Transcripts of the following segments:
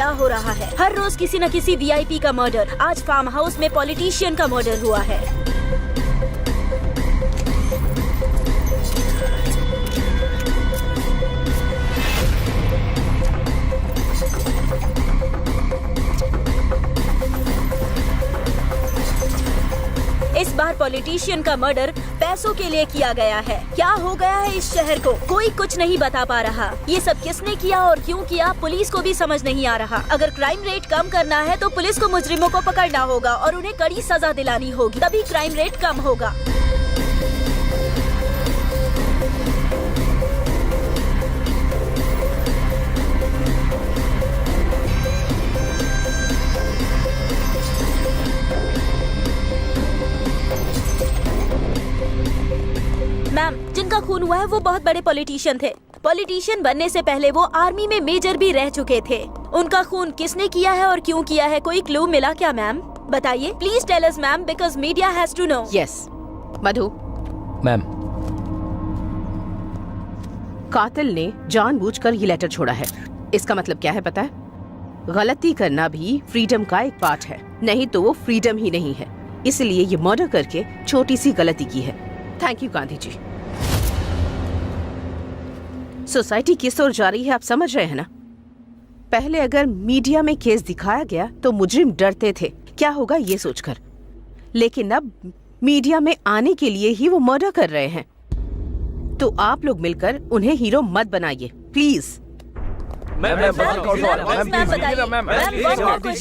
क्या हो रहा है? हर रोज किसी न किसी वीआईपी का मर्डर। आज फार्म हाउस में पॉलिटिशियन का मर्डर हुआ है। इस बार पॉलिटिशियन का मर्डर पैसों के लिए किया गया है। क्या हो गया है इस शहर को? कोई कुछ नहीं बता पा रहा। ये सब किसने किया और क्यों किया, पुलिस को भी समझ नहीं आ रहा। अगर क्राइम रेट कम करना है तो पुलिस को मुजरिमों को पकड़ना होगा और उन्हें कड़ी सजा दिलानी होगी, तभी क्राइम रेट कम होगा। मैम, जिनका खून हुआ है वो बहुत बड़े पॉलिटिशियन थे। पॉलिटिशियन बनने से पहले वो आर्मी में मेजर भी रह चुके थे। उनका खून किसने किया है और क्यों किया है, कोई क्लू मिला क्या मैम? बताइए please tell us ma'am, because media has to know. Yes Madhu. Ma'am, कातिल ने जानबूझकर ये लेटर छोड़ा है। इसका मतलब क्या है पता है? गलती करना भी फ्रीडम का एक पार्ट है, नहीं तो वो फ्रीडम ही नहीं है। इसलिए ये मर्डर करके छोटी सी गलती की है। Thank you Gandhi ji. Society किस ओर जा रही है आप समझ रहे हैं ना? पहले अगर मीडिया में केस दिखाया गया तो मुजरिम डरते थे क्या होगा ये सोचकर, लेकिन अब मीडिया में आने के लिए ही वो मर्डर कर रहे हैं। तो आप लोग मिलकर उन्हें हीरो मत बनाइए प्लीज।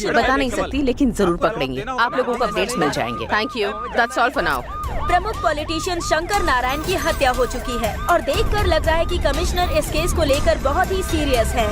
बता नहीं सकती लेकिन जरूर पकड़ेंगे। आप लोगों को अपडेट्स मिल जाएंगे। Thank you, that's all for now. प्रमुख पॉलिटिशियन शंकर नारायण की हत्या हो चुकी है और देखकर लग रहा है कि कमिश्नर इस केस को लेकर बहुत ही सीरियस है।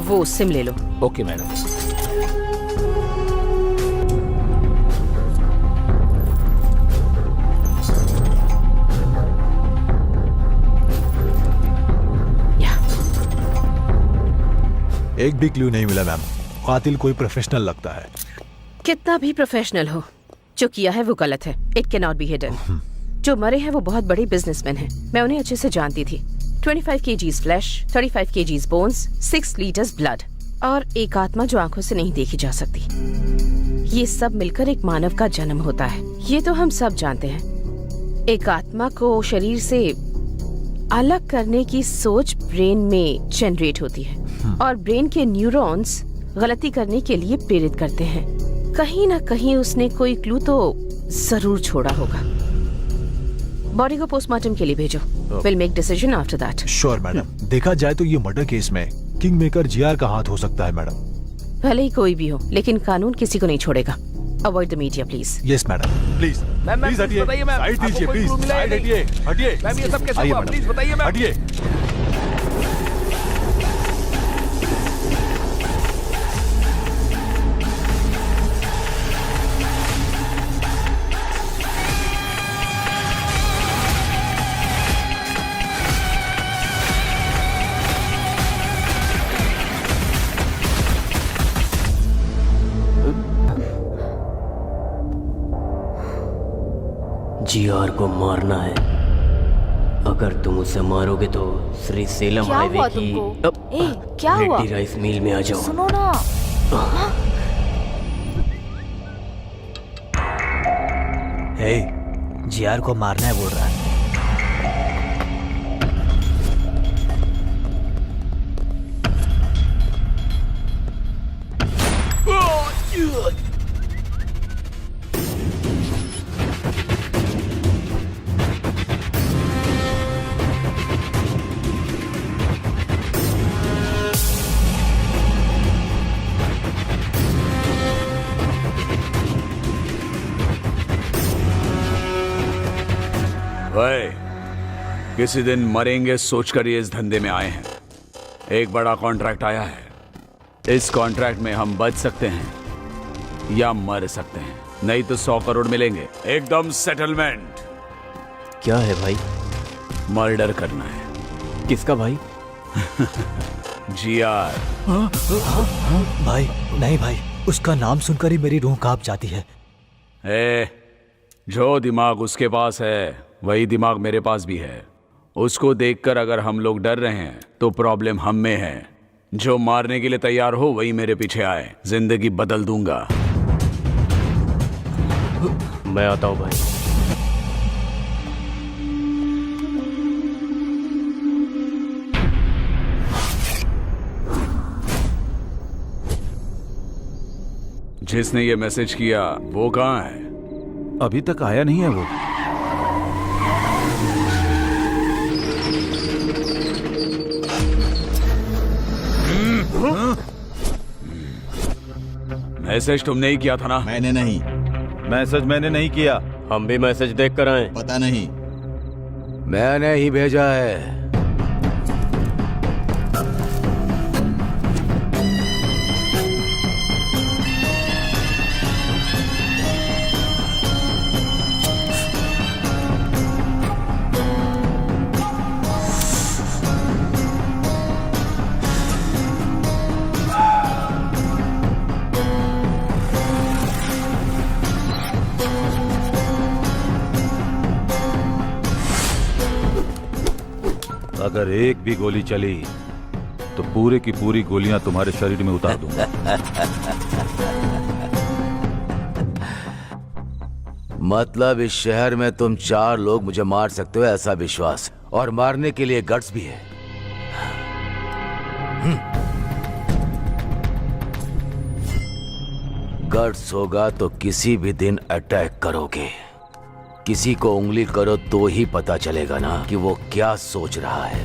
वो सिम ले लो। Okay madam. एक भी क्लू नहीं मिला मैम। कातिल कोई प्रोफेशनल लगता है। कितना भी प्रोफेशनल हो, जो किया है वो गलत है। It can not be hidden. जो मरे हैं वो बहुत बड़े बिजनेसमैन हैं। मैं उन्हें अच्छे से जानती थी। 25 kgs flash, 35 kgs bones, 6 litres blood और एक आत्मा जो आंखों से नहीं देखी जा सकती। ये सब मिलकर एक मानव का जन्म होता है। ये तो हम सब जानते हैं। एक आत्मा को शरीर से अलग करने की सोच ब्रेन में जनरेट होती है और ब्रेन के न्यूरॉन्स गलती करने के लिए प्रेरित करते हैं। कहीं ना कहीं उसने कोई क्लू तो जरूर छोड़ा होगा। बॉडी को पोस्टमार्टम के लिए भेजो। Will make decision after that. Sure madam. देखा जाए तो ये मर्डर केस में किंग मेकर जीआर का हाथ हो सकता है मैडम। भले ही कोई भी हो, लेकिन कानून किसी को नहीं छोड़ेगा। Avoid the media please. Yes madam. Please please हटिए, साइड दीजिए प्लीज। साइड हटिए, हटिए। मैम ये सब कैसे हुआ? प्लीज बताइए मैम। हटिए। जीआर को मारना है। अगर तुम उसे मारोगे तो श्री सेलम क्या हाईवे हुआ की तुमको? क्या हुआ? रेड्डी राइस मिल में आ जाओ। सुनो ना। हे, जीआर को मारना है बोल रहा है। ओए, किसी दिन मरेंगे सोचकर ये इस धंधे में आए हैं। एक बड़ा कॉन्ट्रैक्ट आया है। इस कॉन्ट्रैक्ट में हम बच सकते हैं या मर सकते हैं, नहीं तो 100 करोड़ मिलेंगे, एकदम सेटलमेंट। क्या है भाई? मर्डर करना है। किसका भाई? जीआर। भाई नहीं भाई, उसका नाम सुनकर ही मेरी रूह कांप जाती है। जो दिमाग उसके पास है वही दिमाग मेरे पास भी है। उसको देखकर अगर हम लोग डर रहे हैं तो प्रॉब्लम हम में है। जो मारने के लिए तैयार हो वही मेरे पीछे आए, जिंदगी बदल दूंगा। मैं आता हूं भाई। जिसने ये मैसेज किया वो कहाँ है? अभी तक आया नहीं है वो। मैसेज तुमने ही किया था ना? मैंने नहीं। मैसेज मैंने नहीं किया। हम भी मैसेज देख कर आए। पता नहीं। मैंने ही भेजा है। अगर एक भी गोली चली तो पूरे की पूरी गोलियां तुम्हारे शरीर में उतार दूंगा। मतलब इस शहर में तुम 4 लोग मुझे मार सकते हो ऐसा विश्वास, और मारने के लिए गट्स भी है। गट्स होगा तो किसी भी दिन अटैक करोगे। किसी को उंगली करो तो ही पता चलेगा ना कि वो क्या सोच रहा है।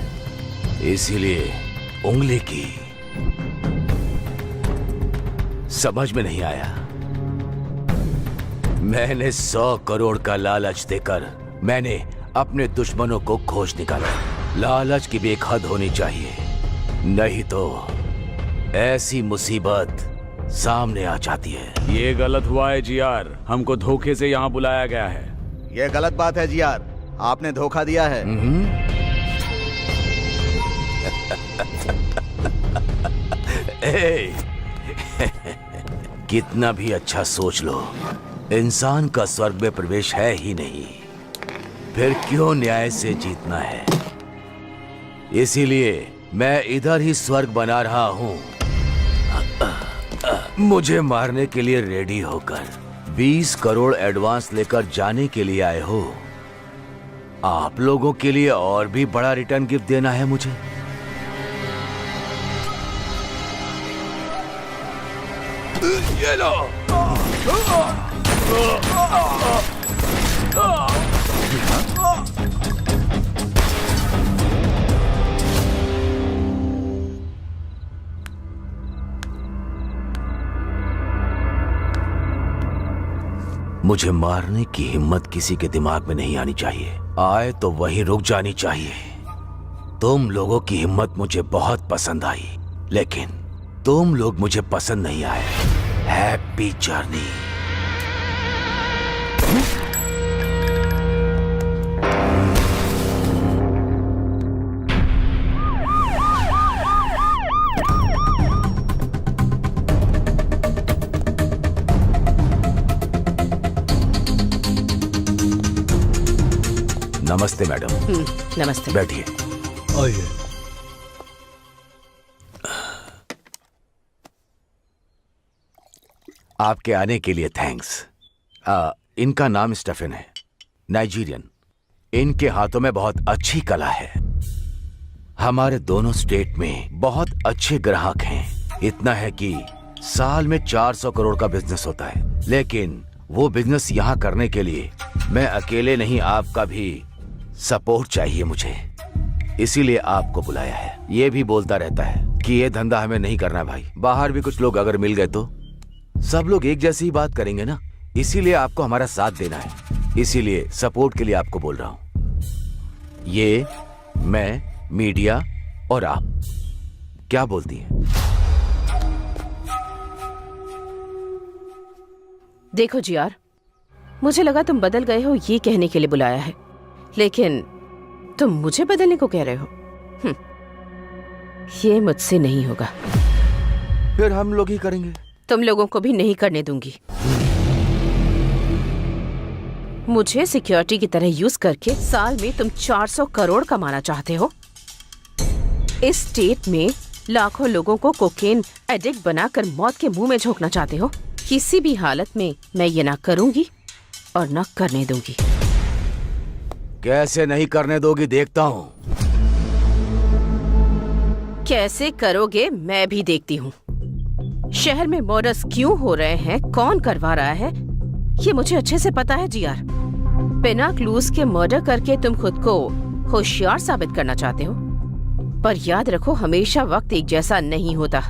इसीलिए उंगली की। समझ में नहीं आया? मैंने 100 करोड़ का लालच देकर मैंने अपने दुश्मनों को खोज निकाला। लालच की भी एक हद होनी चाहिए, नहीं तो ऐसी मुसीबत सामने आ जाती है। ये गलत हुआ है जीआर, हमको धोखे से यहाँ बुलाया गया है। ये गलत बात है जीआर, आपने धोखा दिया है। कितना भी अच्छा सोच लो, इंसान का स्वर्ग में प्रवेश है ही नहीं, फिर क्यों न्याय से जीतना है? इसीलिए मैं इधर ही स्वर्ग बना रहा हूं। मुझे मारने के लिए रेडी होकर 20 करोड़ एडवांस लेकर जाने के लिए आए हो। आप लोगों के लिए और भी बड़ा रिटर्न गिफ्ट देना है मुझे। ये लो। मुझे मारने की हिम्मत किसी के दिमाग में नहीं आनी चाहिए। आए तो वहीं रुक जानी चाहिए। तुम लोगों की हिम्मत मुझे बहुत पसंद आई, लेकिन तुम लोग मुझे पसंद नहीं आए। Happy journey. नमस्ते मैडम। नमस्ते। बैठिए। आइए। आपके आने के लिए थैंक्स। इनका नाम स्टेफन है, नाइजीरियन। इनके हाथों में बहुत अच्छी कला है। हमारे दोनों स्टेट में बहुत अच्छे ग्राहक हैं। इतना है कि साल में 400 करोड़ का बिजनेस होता है, लेकिन वो बिजनेस यहाँ करने के लिए मैं अकेले नहीं, आपका भी सपोर्ट चाहिए मुझे। इसीलिए आपको बुलाया है। ये भी बोलता रहता है कि ये धंधा हमें नहीं करना भाई। बाहर भी कुछ लोग अगर मिल गए तो सब लोग एक जैसी ही बात करेंगे ना। इसीलिए आपको हमारा साथ देना है। इसीलिए सपोर्ट के लिए आपको बोल रहा हूँ। ये, मैं, मीडिया और आप। क्या बोलती हैं? देखो जीआर, मुझे लगा तुम बदल गए हो ये कहने के लिए बुलाया है, लेकिन तुम मुझे बदलने को कह रहे हो। ये मुझसे नहीं होगा। फिर हम लोग ही करेंगे। तुम लोगों को भी नहीं करने दूंगी। मुझे सिक्योरिटी की तरह यूज करके साल में तुम 400 करोड़ कमाना चाहते हो। इस स्टेट में लाखों लोगों को कोकेन एडिक्ट बनाकर मौत के मुंह में झोंकना चाहते हो। किसी भी हालत में मैं ये ना करूंगी और ना करने दूंगी। कैसे नहीं करने दोगी देखता हूं। कैसे करोगे मैं भी देखती हूँ। शहर में मर्डर्स क्यों हो रहे हैं, कौन करवा रहा है, ये मुझे अच्छे से पता है जीआर। बिना क्लूज के मर्डर करके तुम खुद को होशियार साबित करना चाहते हो, पर याद रखो हमेशा वक्त एक जैसा नहीं होता।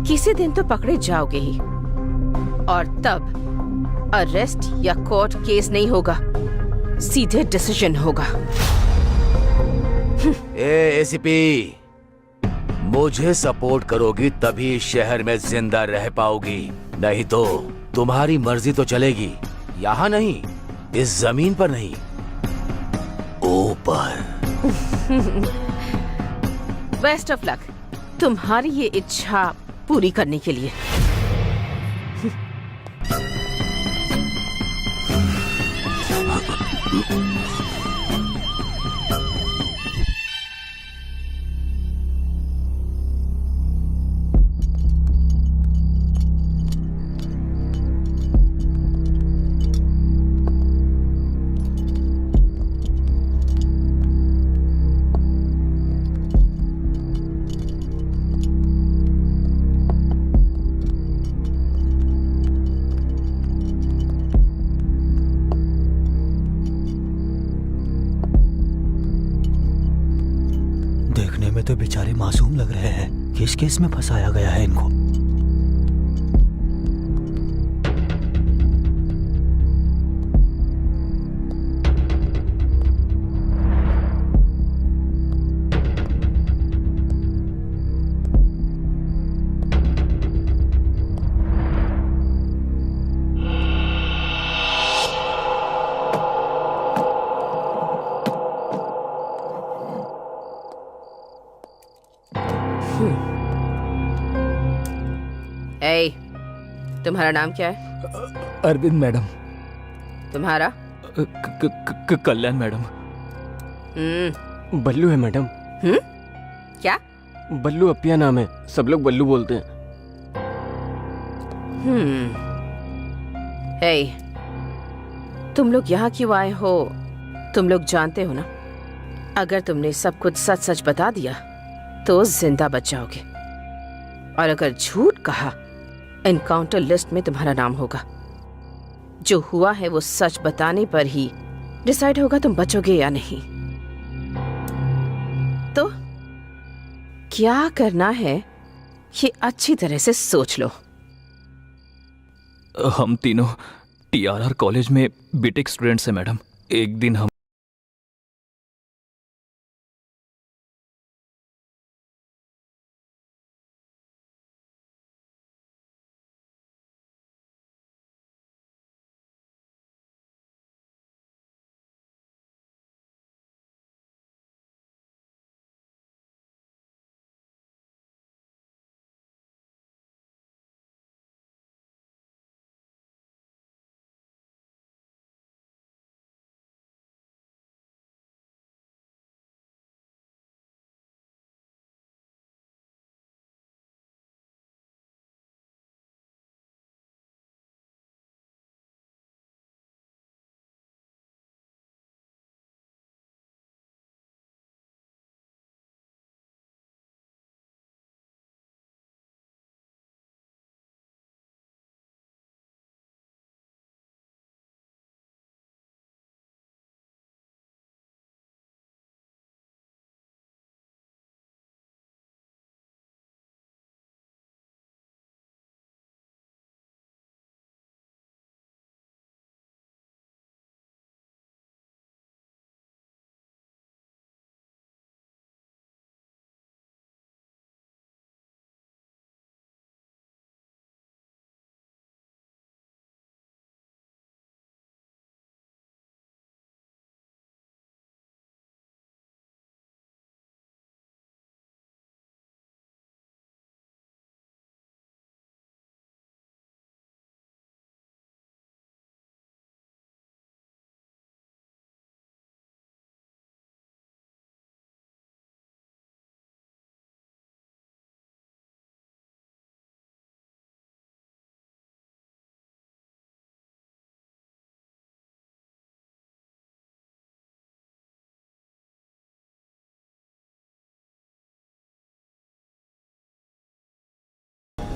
किसी दिन तो पकड़े जाओगे ही, और तब अरेस्ट या कोर्ट केस नहीं होगा, सीधे डिसीजन होगा। एसीपी, मुझे सपोर्ट करोगी तभी इस शहर में जिंदा रह पाओगी, नहीं तो तुम्हारी मर्जी तो चलेगी। यहाँ नहीं, इस जमीन पर नहीं, ऊपर। बेस्ट ऑफ लक तुम्हारी ये इच्छा पूरी करने के लिए। देखने में तो बेचारे मासूम लग रहे हैं। किस केस में फंसाया गया है इनको? ए, तुम्हारा नाम क्या है? अरविंद मैडम। तुम्हारा? कल्याण मैडम। बल्लू है मैडम। क्या? बल्लू अपिया नाम है, सब लोग बल्लू बोलते हैं। ए, तुम लोग यहाँ क्यों आए हो? तुम लोग जानते हो ना, अगर तुमने सब कुछ सच सच बता दिया तो जिंदा बच जाओगे, और अगर झूठ कहा एनकाउंटर लिस्ट में तुम्हारा नाम होगा। जो हुआ है वो सच बताने पर ही डिसाइड होगा तुम बचोगे या नहीं। तो क्या करना है ये अच्छी तरह से सोच लो। हम तीनों टीआरआर कॉलेज में बीटेक स्टूडेंट्स हैं मैडम। एक दिन हम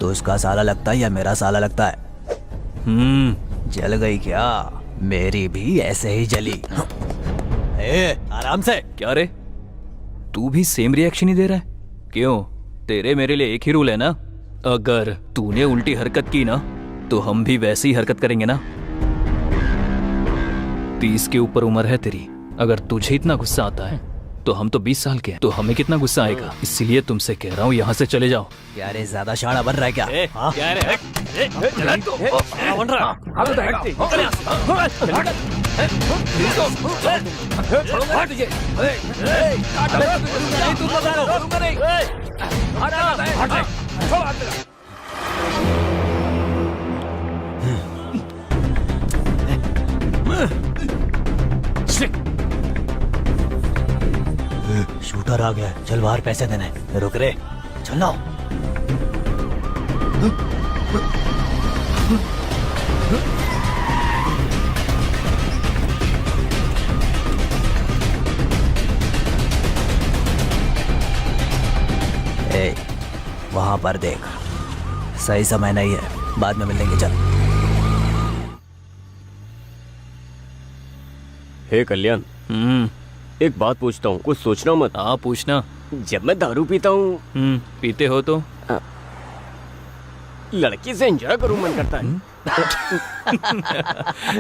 तो उसका साला लगता है या मेरा साला लगता है? जल गई क्या? मेरी भी ऐसे ही जली। आराम से। क्या रे, तू भी सेम रिएक्शन ही दे रहा है? क्यों, तेरे मेरे लिए एक ही रूल है ना? अगर तूने उल्टी हरकत की ना तो हम भी वैसी ही हरकत करेंगे ना। 30 के ऊपर उम्र है तेरी, अगर तुझे इतना गुस्सा आता है तो हम तो 20 साल के हैं, तो हमें कितना गुस्सा आएगा। इसीलिए तुमसे कह रहा हूँ यहाँ से चले जाओ। क्या रे, ज्यादा शाना बन रहा है क्या? क्या रे? बन रहा शूटर आ गया, चल बाहर पैसे देने। रुक रे, चल ना। ए, वहां पर देख, सही समय नहीं है, बाद में मिलेंगे। चल। हे कल्याण, एक बात पूछता हूँ, कुछ सोचना मत। हाँ पूछना। जब मैं दारू पीता हूँ, पीते हो तो लड़की से एंजॉय करूँ मन करता है।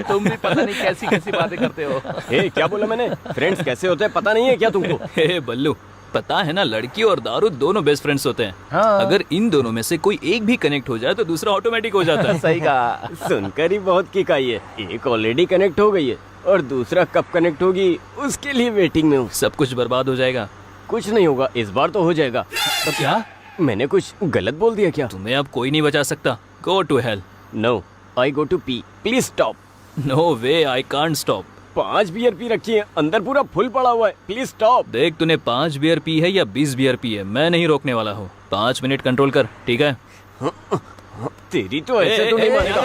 तुम भी पता नहीं कैसी कैसी बातें करते हो। हे, क्या बोला मैंने? फ्रेंड्स कैसे होते हैं पता नहीं है क्या तुमको? हे बल्लू, पता है ना, लड़की और दारू दोनों बेस्ट फ्रेंड्स होते हैं। हाँ। अगर इन दोनों में से कोई एक भी कनेक्ट हो जाए तो दूसरा ऑटोमेटिक हो जाता है। सही कहा। सुनकर ही बहुत किक आई है। एक ऑलरेडी कनेक्ट हो गई है और दूसरा कब कनेक्ट होगी उसके लिए वेटिंग में हूँ। सब कुछ बर्बाद हो जाएगा। कुछ नहीं होगा, इस बार तो हो जाएगा। तो क्या मैंने कुछ गलत बोल दिया क्या? तुम्हें अब कोई नहीं बचा सकता। Go to hell. No, I go to pee, please stop. No way, I can't stop. 5 beer पी रखी है, अंदर पूरा फुल पड़ा हुआ है, प्लीज स्टॉप। देख, तूने 5 बियर पी है या 20 बियर पी है, मैं नहीं रोकने वाला हूँ। 5 मिनट कंट्रोल कर, ठीक है? तेरी तो ऐसे तो नहीं मानेगा।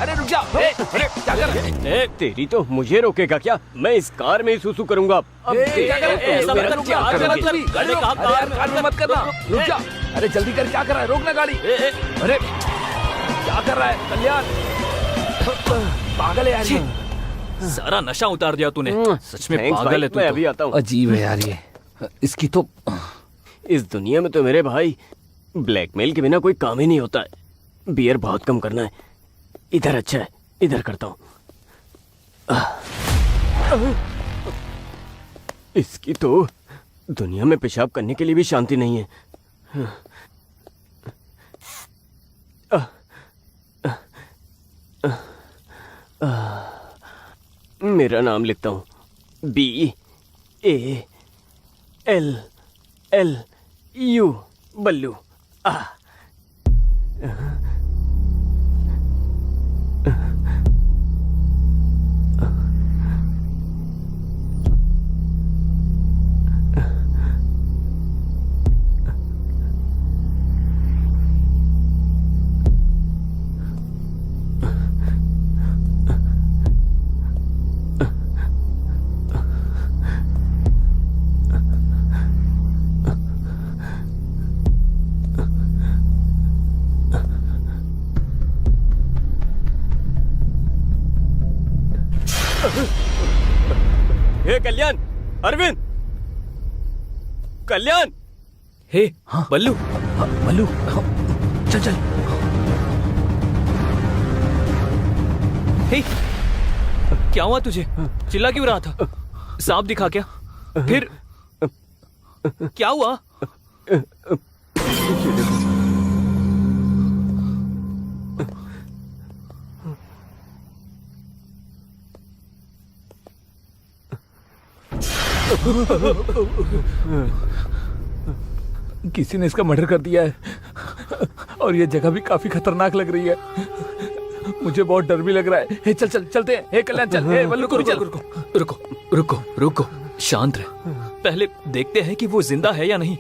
अरे रुक जा। क्या कर रहा है? तेरी तो मुझे रोकेगा क्या? मैं इस कार में ही सुसु करूंगा। अब मत करना, रुक जा। अरे जल्दी कर, क्या कर रहा है? रोकना गाड़ी। अरे क्या कर रहा है कल्याण? पागल है यार, सारा नशा उतार दिया तूने। सच में पागल है तू। मैं अभी आता हूँ। अजीब है यार ये, इसकी तो। इस दुनिया में तो मेरे भाई ब्लैकमेल के बिना कोई काम ही नहीं होता है। बियर बहुत कम करना है। इधर अच्छा है, इधर करता हूँ। इसकी तो दुनिया में पेशाब करने के लिए भी शांति नहीं है। मेरा नाम लिखता हूँ, BALLU, बल्लू। हे कल्याण, अरविंद, कल्याण। हे बल्लू, बल्लू, चल चल। हे, क्या हुआ तुझे? चिल्ला क्यों रहा था? सांप दिखा क्या? फिर क्या हुआ? किसी ने इसका मर्डर कर दिया है और ये जगह भी काफी खतरनाक लग रही है। मुझे बहुत डर भी लग रहा है। हे चल चल चलते हैं। हे कल्याण चल। हे बल्लू को भी चल। रुको रुको रुको रुको, शांत रह। पहले देखते हैं कि वो जिंदा है या नहीं।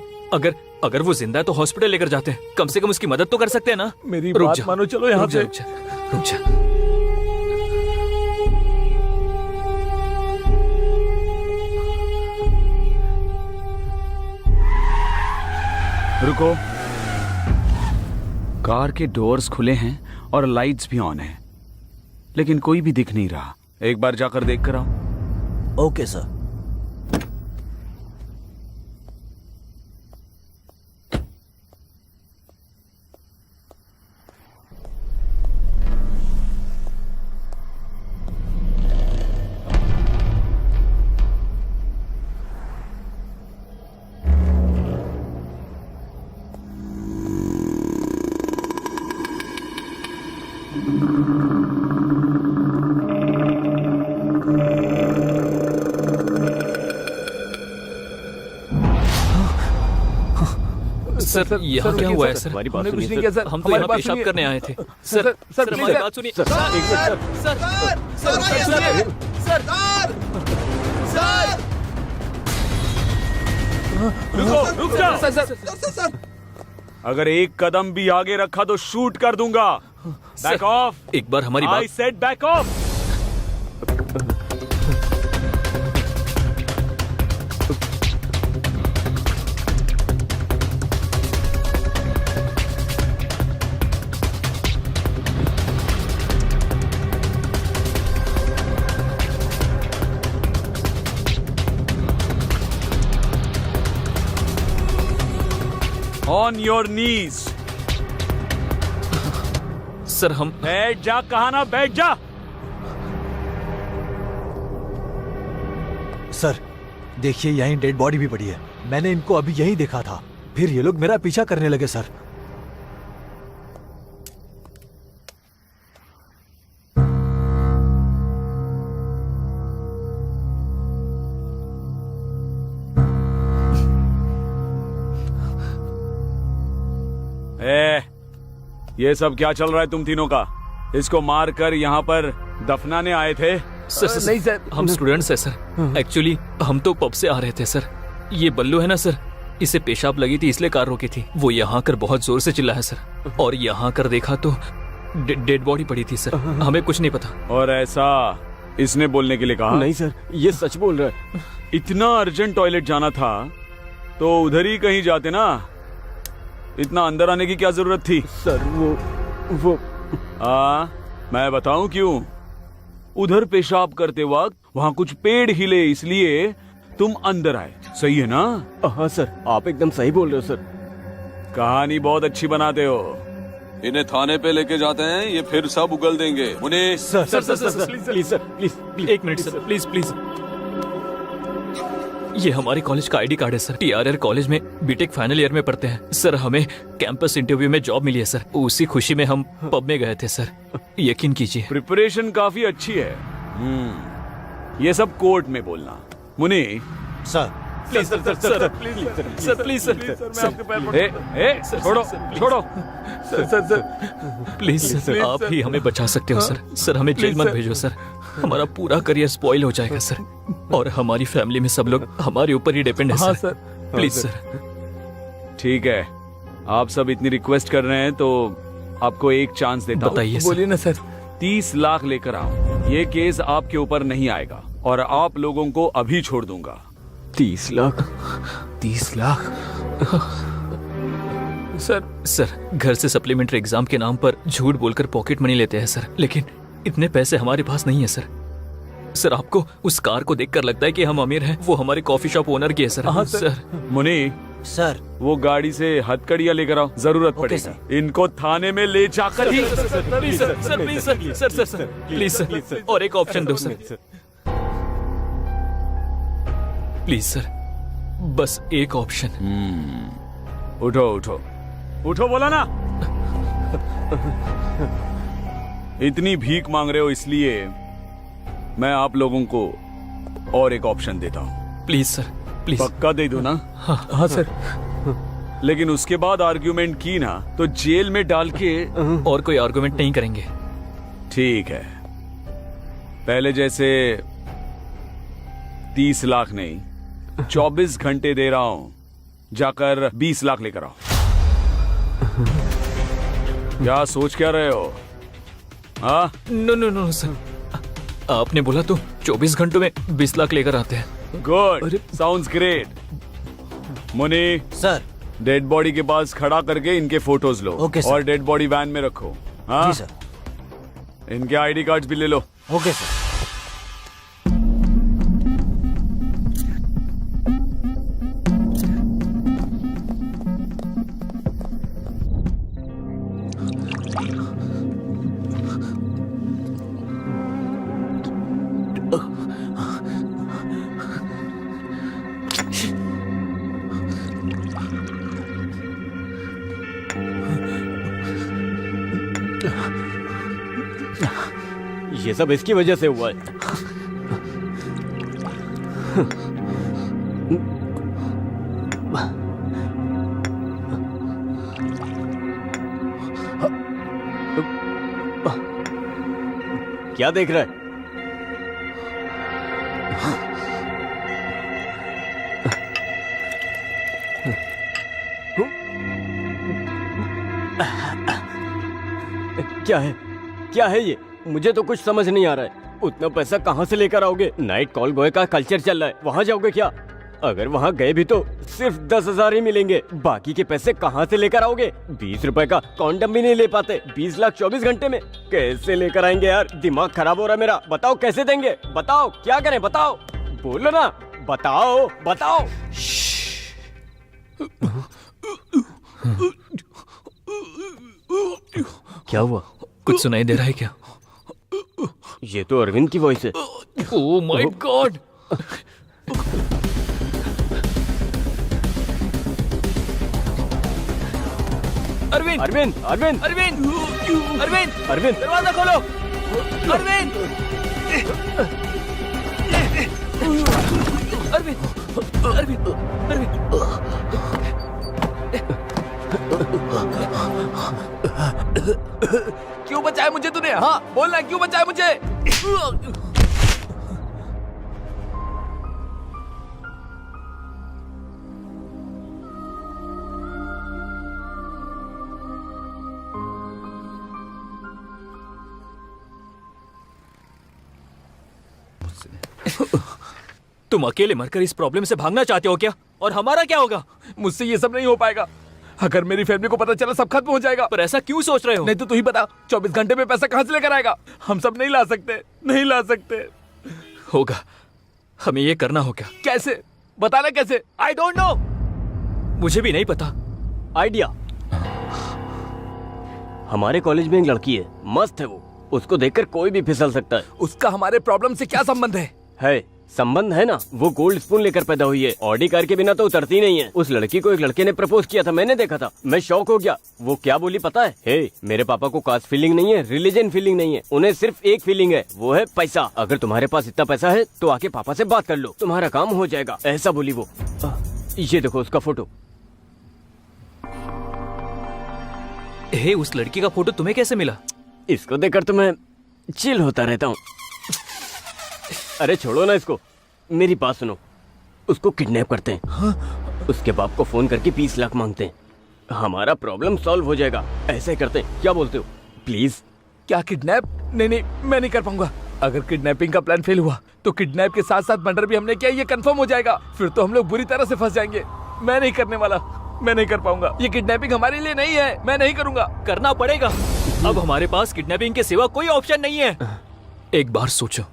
अगर वो जिंदा है तो हॉस्पिटल लेकर जाते हैं, कम से कम उसकी मदद तो कर सकते हैं ना। मेरी बात मानो, चलो यहाँ से। रुक जा। रुको। कार के डोर्स खुले हैं और लाइट्स भी ऑन हैं, लेकिन कोई भी दिख नहीं रहा। एक बार जाकर देख कर आओ। Okay sir. सर यहाँ क्या हुआ है सर? हमारी बात हमने कुछ सुनिए नहीं किया सर। सर। हम तो हमारी यहाँ बात पेशाब सुनिए। करने आए थे। सर, सर सर, हमारी please, बात सुनिए। सर, रुक जा। सर, अगर एक कदम भी आगे रखा तो शूट कर दूंगा। Back of. एक बार हमारी आई बात said back of. On your knees. Sir हम बैठ जा, कहा ना बैठ जा। सर देखिए यहीं डेड बॉडी भी पड़ी है। मैंने इनको अभी यहीं देखा था, फिर ये लोग मेरा पीछा करने लगे सर। ये सब क्या चल रहा है तुम तीनों का? इसको मार कर यहाँ पर दफनाने आए थे? सर नहीं सर, हम स्टूडेंट्स हैं सर। एक्चुअली हम तो पब से आ रहे थे सर। ये बल्लू है ना सर, इसे पेशाब लगी थी इसलिए कार रोकी थी। वो यहाँ कर बहुत जोर से चिल्लाया सर, और यहाँ कर देखा तो डेड बॉडी पड़ी थी सर। हमें कुछ नहीं पता। और ऐसा इसने बोलने के लिए कहा? नहीं सर, ये सच बोल रहा है। इतना अर्जेंट टॉयलेट जाना था तो उधर ही कहीं जाते ना, इतना अंदर आने की क्या जरूरत थी? सर वो मैं बताऊं क्यों? उधर पेशाब करते वक्त वहां कुछ पेड़ हिले, इसलिए तुम अंदर आए। सही है ना? हाँ सर, आप एकदम सही बोल रहे हो सर। कहानी बहुत अच्छी बनाते हो। इन्हें थाने पे लेके जाते हैं, ये फिर सब उगल देंगे। उन्हें सर प्लीज सर, प्लीज एक मिनट सर, प्लीज प्लीज। ये हमारे कॉलेज का आईडी कार्ड है सर। TRR कॉलेज में बीटेक फाइनल ईयर में पढ़ते हैं सर। हमें कैंपस इंटरव्यू में जॉब मिली है सर। उसी खुशी में हम पब में गए थे सर। यकीन कीजिए। प्रिपरेशन काफी अच्छी है। ये सब कोर्ट में बोलना। मुनि sir please sir, sir please sir, please sir, मैं आपके पैर पड़ता हूं। छोड़ो छोड़ो। सर प्लीज सर, आप ही हमें बचा सकते हो सर। सर हमें जेल मत भेजो सर, हमारा पूरा करियर स्पॉइल हो जाएगा सर। और हमारी फैमिली में सब लोग हमारे ऊपर ही डिपेंड है हाँ सर। Please sir. ठीक है, आप सब इतनी रिक्वेस्ट कर रहे हैं तो आपको एक चांस देता हूं। बताइए सर। बोलिए ना सर। 30 लाख लेकर आओ। ये केस आपके ऊपर नहीं आएगा और आप लोगों को अभी छोड़ दूंगा। 30 लाख? 30 लाख? सर घर से सप्लीमेंट्री एग्जाम के नाम पर झूठ बोलकर पॉकेट मनी लेते हैं सर, लेकिन इतने पैसे हमारे पास नहीं है सर। सर आपको उस कार को देखकर लगता है कि हम अमीर हैं? वो हमारे कॉफी शॉप ओनर की है सर। हाँ सर मुनि, सर वो गाड़ी से हथकड़ियां लेकर आओ, जरूरत पड़ेगी। इनको थाने में ले जाकर ही। Please sir, sir please sir, sir sir please sir, और एक ऑप्शन दो सर। प्लीज सर, बस एक ऑप्शन। उठो उठो उठो, बोला ना। इतनी भीख मांग रहे हो इसलिए मैं आप लोगों को और एक ऑप्शन देता हूँ। Please sir, please. पक्का दे दो ना? हाँ सर। लेकिन उसके बाद आर्ग्यूमेंट की ना तो जेल में डाल के। और कोई आर्गुमेंट नहीं करेंगे। ठीक है, पहले जैसे 30 लाख नहीं, 24 घंटे दे रहा हूं, जाकर 20 लाख लेकर आओ। क्या सोच क्या रहे हो? हाँ? नो नो नो सर, आपने बोला तो 24 घंटों में 20 लाख लेकर आते हैं। Good, sounds great. Muni sir, dead body के पास खड़ा करके इनके फोटोज लो। Okay sir. और डेड बॉडी वैन में रखो। हाँ जी सर। इनके आईडी कार्ड्स भी ले लो। Okay sir. ये सब इसकी वजह से हुआ है। क्या देख रहा है? क्या है? क्या है ये? मुझे तो कुछ समझ नहीं आ रहा है। उतना पैसा कहाँ से लेकर आओगे? नाइट कॉल बॉय का कल्चर चल रहा है, वहाँ जाओगे क्या? अगर वहाँ गए भी तो सिर्फ 10,000 ही मिलेंगे। बाकी के पैसे कहाँ से लेकर आओगे? 20 रुपए का कॉन्डम भी नहीं ले पाते। 20 लाख 24 घंटे में कैसे लेकर आएंगे यार? दिमाग खराब हो रहा है मेरा। बताओ कैसे देंगे? बताओ क्या करें? बताओ, बोलो ना, बताओ बताओ। क्या हुआ? कुछ सुनाई दे रहा है क्या? ये तो अरविंद की वॉइस है। Oh my God! Arvind! Arvind! Arvind! Arvind! Arvind! Arvind! दरवाजा खोलो! अरविंद! अरविंद! अरविंद! अरविंद! क्यों बचाया मुझे तूने? हाँ बोलना, क्यों बचाया मुझे? तुम अकेले मरकर इस प्रॉब्लम से भागना चाहते हो क्या? और हमारा क्या होगा? मुझसे ये सब नहीं हो पाएगा। अगर मेरी फैमिली को पता चला सब खत्म हो जाएगा। पर ऐसा क्यों सोच रहे हो? नहीं तो तू ही बता, 24 घंटे में पैसा कहाँ से लेकर आएगा? हम सब नहीं ला सकते, नहीं ला सकते। होगा, हमें ये करना होगा। कैसे? बताना कैसे? आई डोंट नो, मुझे भी नहीं पता। आइडिया। हमारे कॉलेज में एक लड़की है, मस्त है वो। उसको देखकर कोई भी फिसल सकता है। उसका हमारे प्रॉब्लम से क्या संबंध है? संबंध है ना। वो गोल्ड स्पून लेकर पैदा हुई है, ऑडी कार के बिना तो उतरती नहीं है। उस लड़की को एक लड़के ने प्रपोज किया था, मैंने देखा था। मैं शॉक हो गया। वो क्या बोली पता है? मेरे पापा को कास्ट फीलिंग नहीं है, रिलीजन फीलिंग नहीं है, उन्हें सिर्फ एक फीलिंग है, वो है पैसा। अगर तुम्हारे पास इतना पैसा है तो आके पापा से बात कर लो, तुम्हारा काम हो जाएगा, ऐसा बोली वो। ये देखो उसका फोटो। उस लड़की का फोटो तुम्हें कैसे मिला? इसको देखकर तो मैं चिल होता रहता हूँ। अरे छोड़ो ना इसको, मेरी बात सुनो। उसको किडनैप करते हैं। हाँ? उसके बाप को फोन करके 20 लाख मांगते हैं। हमारा प्रॉब्लम सॉल्व हो जाएगा। ऐसे ही करते हैं, क्या बोलते हो? प्लीज। क्या किडनैप? नहीं, मैं नहीं कर पाऊंगा। अगर किडनैपिंग का प्लान फेल हुआ तो किडनैप के साथ साथ मर्डर भी हमने किया, ये कंफर्म हो जाएगा। फिर तो हम लोग बुरी तरह से फंस जाएंगे। मैं नहीं करने वाला, मैं नहीं कर पाऊंगा। ये किडनैपिंग हमारे लिए नहीं है, मैं नहीं करूंगा। करना पड़ेगा। अब हमारे पास किडनैपिंग के सिवा कोई ऑप्शन नहीं है। एक बार सोचो,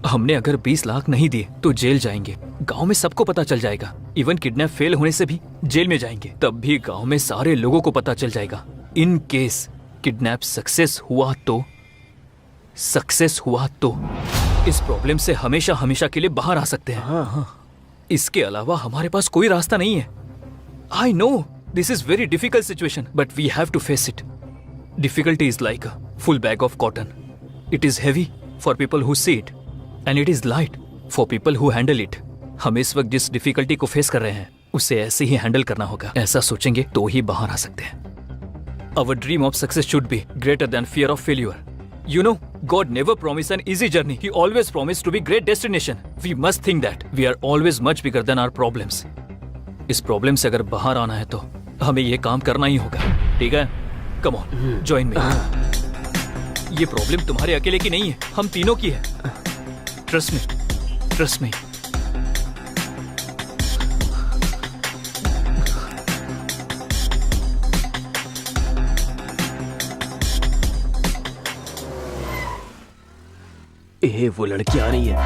हमने अगर 20 लाख नहीं दिए तो जेल जाएंगे। गांव में सबको पता चल जाएगा। इवन किडनैप फेल होने से भी जेल में जाएंगे। तब भी गांव में सारे लोगों को पता चल जाएगा। इन केस किडनैप सक्सेस हुआ तो इस प्रॉब्लम से हमेशा हमेशा के लिए बाहर आ सकते हैं। हाँ। इसके अलावा हमारे पास कोई रास्ता नहीं है। I know this is very difficult situation, but we have to face it. Difficulty is like a full bag of cotton. It is heavy for people who see it, and it is light for people who handle it. हम इस वक्त जिस difficulty को face कर रहे हैं उसे ऐसे ही हैंडल करना होगा। ऐसा सोचेंगे तो ही बाहर आ सकते हैं। Our dream of success should be greater than fear of failure. You know, God never promised an easy journey. He always promised to be great destination. We must think that we are always much bigger than our problems. इस problem से अगर बाहर आना है तो हमें ये काम करना ही होगा। ठीक है? Come on, join me. ये प्रॉब्लम तुम्हारे अकेले की नहीं है, हम तीनों की है। Trust me. हे वो लड़की आ रही है।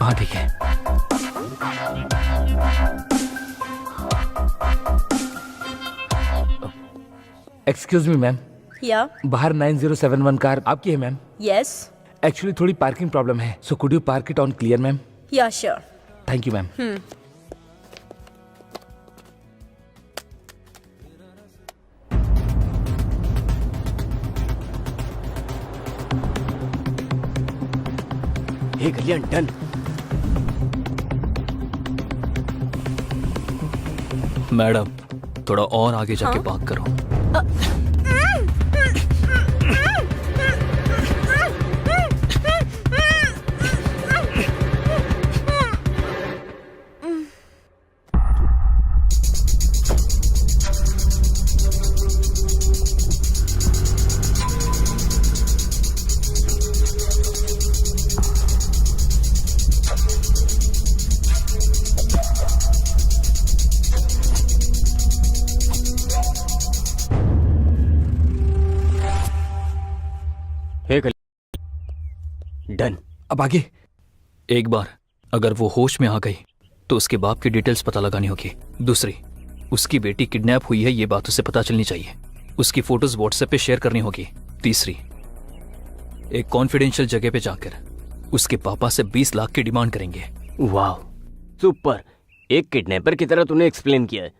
हाँ ठीक है। एक्सक्यूज मी मैम, या बाहर 9071 कार आपकी है मैम? यस एक्चुअली थोड़ी पार्किंग प्रॉब्लम है, so could you park it on clear ma'am? Yeah sure. Thank you ma'am. Hey Kalyan done. Madam थोड़ा और आगे जाके पार्क करो। Hey Kalyan done. अब आगे? एक बार अगर वो होश में आ गई तो उसके बाप की डिटेल्स पता लगानी होगी। दूसरी, उसकी बेटी किडनैप हुई है ये बात उसे पता चलनी चाहिए। उसकी फोटोज व्हाट्सएप पे शेयर करनी होगी। तीसरी, एक कॉन्फिडेंशियल जगह पे जाकर उसके पापा से 20 लाख की डिमांड करेंगे। वाह सुपर, एक किडनैपर की तरह तूने एक्सप्लेन किया है।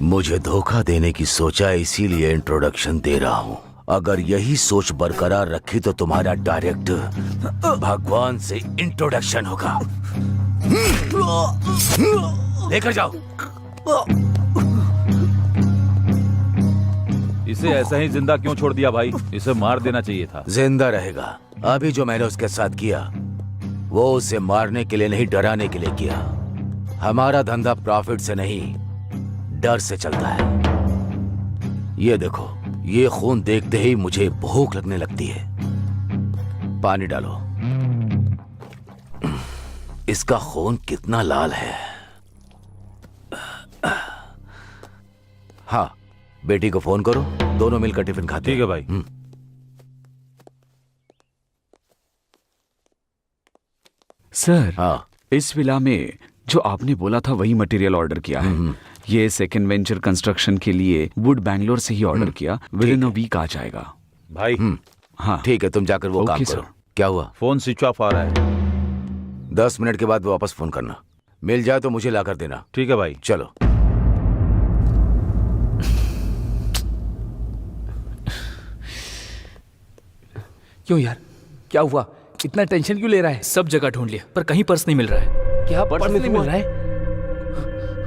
मुझे धोखा देने की सोचा, इसीलिए इंट्रोडक्शन दे रहा हूँ। अगर यही सोच बरकरार रखी तो तुम्हारा डायरेक्ट भगवान से इंट्रोडक्शन होगा। लेकर जाओ। इसे ऐसा ही जिंदा क्यों छोड़ दिया भाई? इसे मार देना चाहिए था। जिंदा रहेगा। अभी जो मैंने उसके साथ किया वो उसे मारने के लिए नहीं, डराने के लिए किया। हमारा धंधा प्रॉफिट से नहीं, डर से चलता है। ये देखो, ये खून देखते ही मुझे भूख लगने लगती है। पानी डालो। इसका खून कितना लाल है। हाँ, बेटी को फोन करो, दोनों मिलकर टिफिन खाते हैं। ठीक है भाई। सर, हाँ, इस विला में जो आपने बोला था वही मटेरियल ऑर्डर किया है। ये सेकंड वेंचर कंस्ट्रक्शन के लिए वुड बैंगलोर से ही ऑर्डर किया। विद इन अ वीक आ जाएगा भाई। हाँ ठीक है, तुम जाकर वो काम सर। करो। क्या हुआ? फोन स्विच ऑफ आ रहा है। 10 मिनट के बाद वापस फोन करना। मिल जाए तो मुझे लाकर देना। ठीक है भाई। चलो। क्यों यार, क्या हुआ? इतना टेंशन क्यों ले रहा है? सब जगह ढूंढ लिया पर कहीं पर्स नहीं मिल रहा है। क्या पर्स पर्स नहीं मिस मिल रहा है?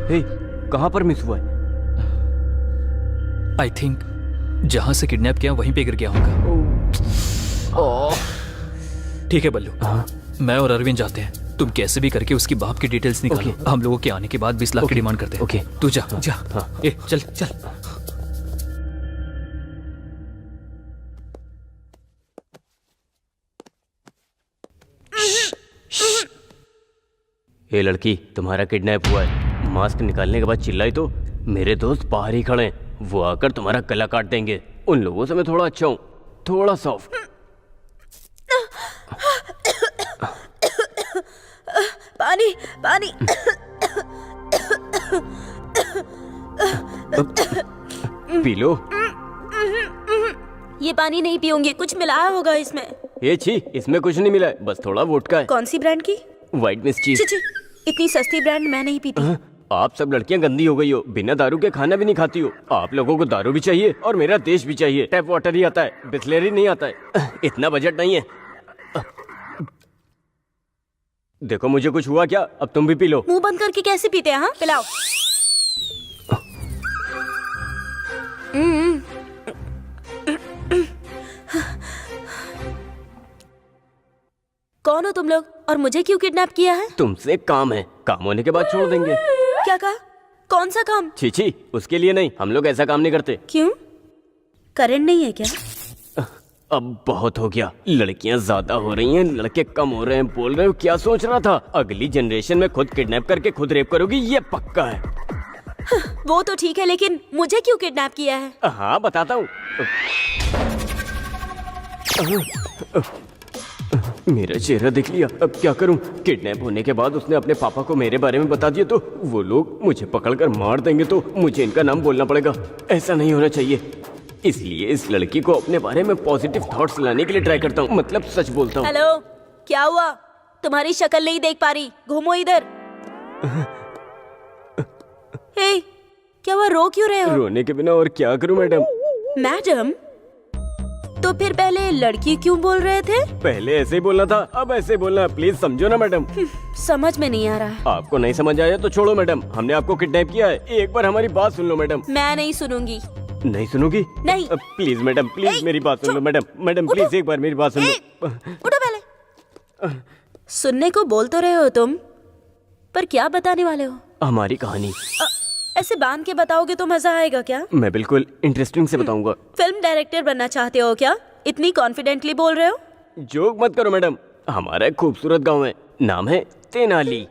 हे कहाँ पर मिस हुआ है? आई थिंक जहां से किडनैप किया वहीं पे गिर गया होगा। ठीक है बल्लू, मैं और अरविंद जाते हैं। तुम कैसे भी करके उसकी बाप की डिटेल्स निकालो। हम लोगों के आने के बाद 20 लाख की डिमांड करते हैं। ओके। तू जा जा। ए चल चल। ये लड़की, तुम्हारा किडनैप हुआ है। मास्क निकालने के बाद चिल्लाई तो मेरे दोस्त बाहर ही खड़े हैं, वो आकर तुम्हारा गला काट देंगे। उन लोगों से मैं थोड़ा अच्छा हूँ, थोड़ा सॉफ्ट। पानी पानी। P low. ये पानी नहीं पीऊंगी, कुछ मिलाया होगा इसमें। ये छी, इसमें कुछ नहीं मिला है, बस थोड़ा वोडका है। कौन सी ब्रांड की? White mischief. छी, इतनी सस्ती ब्रांड मैं नहीं पीती। आप सब लड़कियां गंदी हो गई हो, बिना दारू के खाना भी नहीं खाती हो। आप लोगों को दारू भी चाहिए और मेरा देश भी चाहिए। टैप वाटर ही आता है, बिस्लेरी नहीं आता है। इतना बजट नहीं है। देखो मुझे कुछ हुआ क्या? अब तुम भी पी लो। मुंह बंद करके कैसे पीते हैं? हाँ, पिलाओ। कौन हो तुम लोग और मुझे क्यों किडनैप किया है? तुमसे काम है, काम होने के बाद छोड़ देंगे। क्या कहा? कौन सा काम? छी, उसके लिए नहीं, हम लोग ऐसा काम नहीं करते। क्यों? करंट नहीं है क्या? अब बहुत हो गया, लड़कियां ज्यादा हो रही हैं, लड़के कम हो रहे हैं। बोल रहे हो क्या सोच रहा था? अगली जनरेशन में खुद किडनैप करके खुद रेप करोगी, ये पक्का है। वो तो ठीक है, लेकिन मुझे क्यों किडनैप किया है? हाँ बताता हूँ। मेरा चेहरा देख लिया, अब क्या करूं? किडनैप होने के बाद उसने अपने पापा को मेरे बारे में बता दिया तो वो लोग मुझे पकड़कर मार देंगे, तो मुझे इनका नाम बोलना पड़ेगा। ऐसा नहीं होना चाहिए, इसलिए इस लड़की को अपने बारे में पॉजिटिव थॉट्स लाने के लिए ट्राई करता हूँ, मतलब सच बोलता हूँ। हेलो, क्या हुआ? तुम्हारी शक्ल नहीं देख पा रही, घूमो इधर। हे, क्या हुआ? रो क्यों रहे हो? रोने के बिना और क्या करूं मैडम? मैडम? तो फिर पहले लड़की क्यों बोल रहे थे? पहले ऐसे ही बोलना था, अब ऐसे बोलना है, प्लीज समझो ना मैडम। समझ में नहीं आ रहा है। आपको नहीं समझ आया तो छोड़ो मैडम, हमने आपको किडनैप किया है, एक बार हमारी बात सुन लो मैडम। मैं नहीं सुनूंगी। नहीं सुनोगी? नहीं। प्लीज मैडम, प्लीज मेरी बात सुन लो मैडम। मैडम प्लीज एक बार मेरी बात सुन लो। उठो पहले। सुनने को बोल तो रहे हो तुम, पर क्या बताने वाले हो? हमारी कहानी। ऐसे बांध के बताओगे तो मजा आएगा क्या? मैं बिल्कुल इंटरेस्टिंग से बताऊंगा। फिल्म डायरेक्टर बनना चाहते हो क्या? इतनी कॉन्फिडेंटली बोल रहे हो। जोक मत करो मैडम, हमारा एक खूबसूरत गांव है, नाम है तेनाली।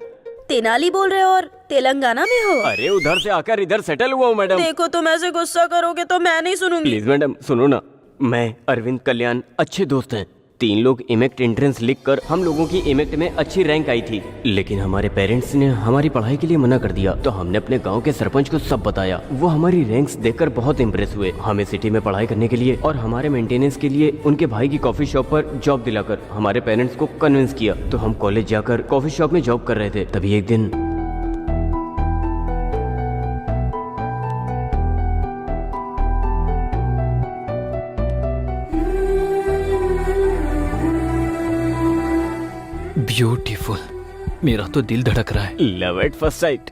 तेनाली बोल रहे हो और तेलंगाना में हो? अरे उधर से आकर इधर सेटल हुआ हूँ मैडम। देखो तुम ऐसे गुस्सा करोगे तो मैं नहीं सुनूंगी। प्लीज मैडम सुनो ना, मैं अरविंद कल्याण अच्छे दोस्त हैं। 3 लोग इमेक्ट एंट्रेंस लिखकर हम लोगों की इमेक्ट में अच्छी रैंक आई थी, लेकिन हमारे पेरेंट्स ने हमारी पढ़ाई के लिए मना कर दिया। तो हमने अपने गांव के सरपंच को सब बताया, वो हमारी रैंक्स देखकर बहुत इम्प्रेस हुए। हमें सिटी में पढ़ाई करने के लिए और हमारे मेंटेनेंस के लिए उनके भाई की कॉफी शॉप पर जॉब दिलाकर हमारे पेरेंट्स को कन्विंस किया। तो हम कॉलेज जाकर कॉफी शॉप में जॉब कर रहे थे, तभी एक दिन ब्यूटीफुल, मेरा तो दिल धड़क रहा है। लव एट फर्स्ट साइट,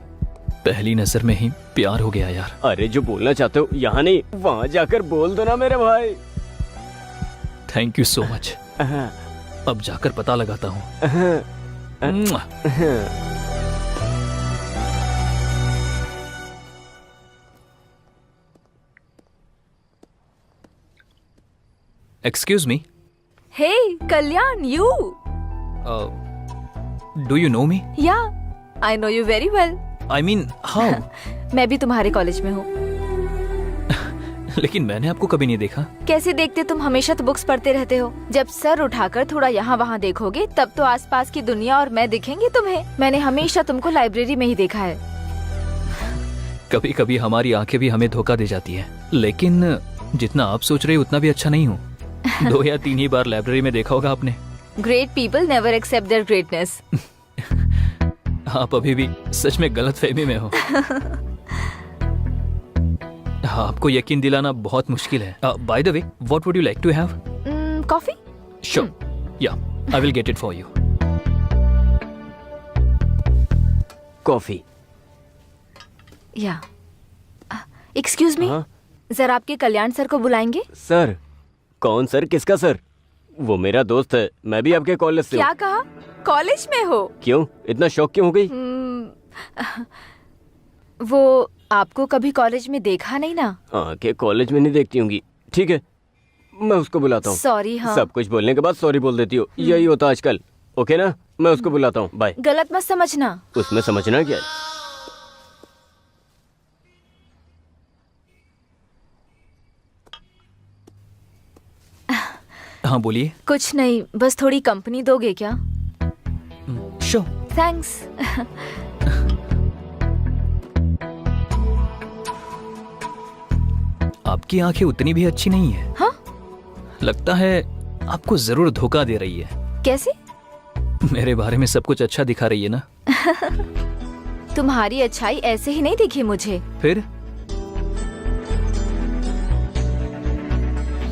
पहली नजर में ही प्यार हो गया यार। अरे जो बोलना चाहते हो यहाँ नहीं, वहाँ जाकर बोल दो ना मेरे भाई। Thank you so much. अब जाकर पता लगाता हूँ। Excuse me. Hey, Kalyan, you. Do you know me? Yeah, I know you very well. I mean how? मैं भी तुम्हारे कॉलेज में हूँ। लेकिन मैंने आपको कभी नहीं देखा। कैसे देखते, तुम हमेशा तो बुक्स पढ़ते रहते हो। जब सर उठाकर थोड़ा यहाँ वहाँ देखोगे तब तो आसपास की दुनिया और मैं दिखेंगे तुम्हें। मैंने हमेशा तुमको लाइब्रेरी में ही देखा है। कभी कभी हमारी आंखें भी हमें धोखा दे जाती है, लेकिन जितना आप सोच रहे हो उतना भी अच्छा नहीं हूँ। 2 या 3 ही बार लाइब्रेरी में देखा होगा आपने। Great people never accept their greatness. आप अभी भी सच में गलत फहमी में हो। आपको यकीन दिलाना बहुत मुश्किल है। By the way, what would you like to have? Coffee? Sure, yeah I will get it for you. Coffee. Yeah excuse me, जरा आपके कल्याण सर को बुलाएंगे? सर? कौन सर? किसका सर? वो मेरा दोस्त है, मैं भी आपके कॉलेज से। क्या कहा? कॉलेज में हो? क्यों इतना शौक क्यों हो गई? वो आपको कभी कॉलेज में देखा नहीं ना? आके कॉलेज में नहीं देखती होंगी। ठीक है, मैं उसको बुलाता हूँ। सॉरी। हाँ, सब कुछ बोलने के बाद सॉरी बोल देती हो, यही होता आजकल। ओके ना, मैं उसको बुलाता हूँ। बाय। गलत मत समझना। उसमें समझना क्या है? हाँ बोलिए। कुछ नहीं, बस थोड़ी कंपनी दोगे क्या? श्योर। थैंक्स। आपकी आंखें उतनी भी अच्छी नहीं है। हाँ? लगता है आपको जरूर धोखा दे रही है। कैसे? मेरे बारे में सब कुछ अच्छा दिखा रही है ना। तुम्हारी अच्छाई ऐसे ही नहीं दिखी मुझे। फिर?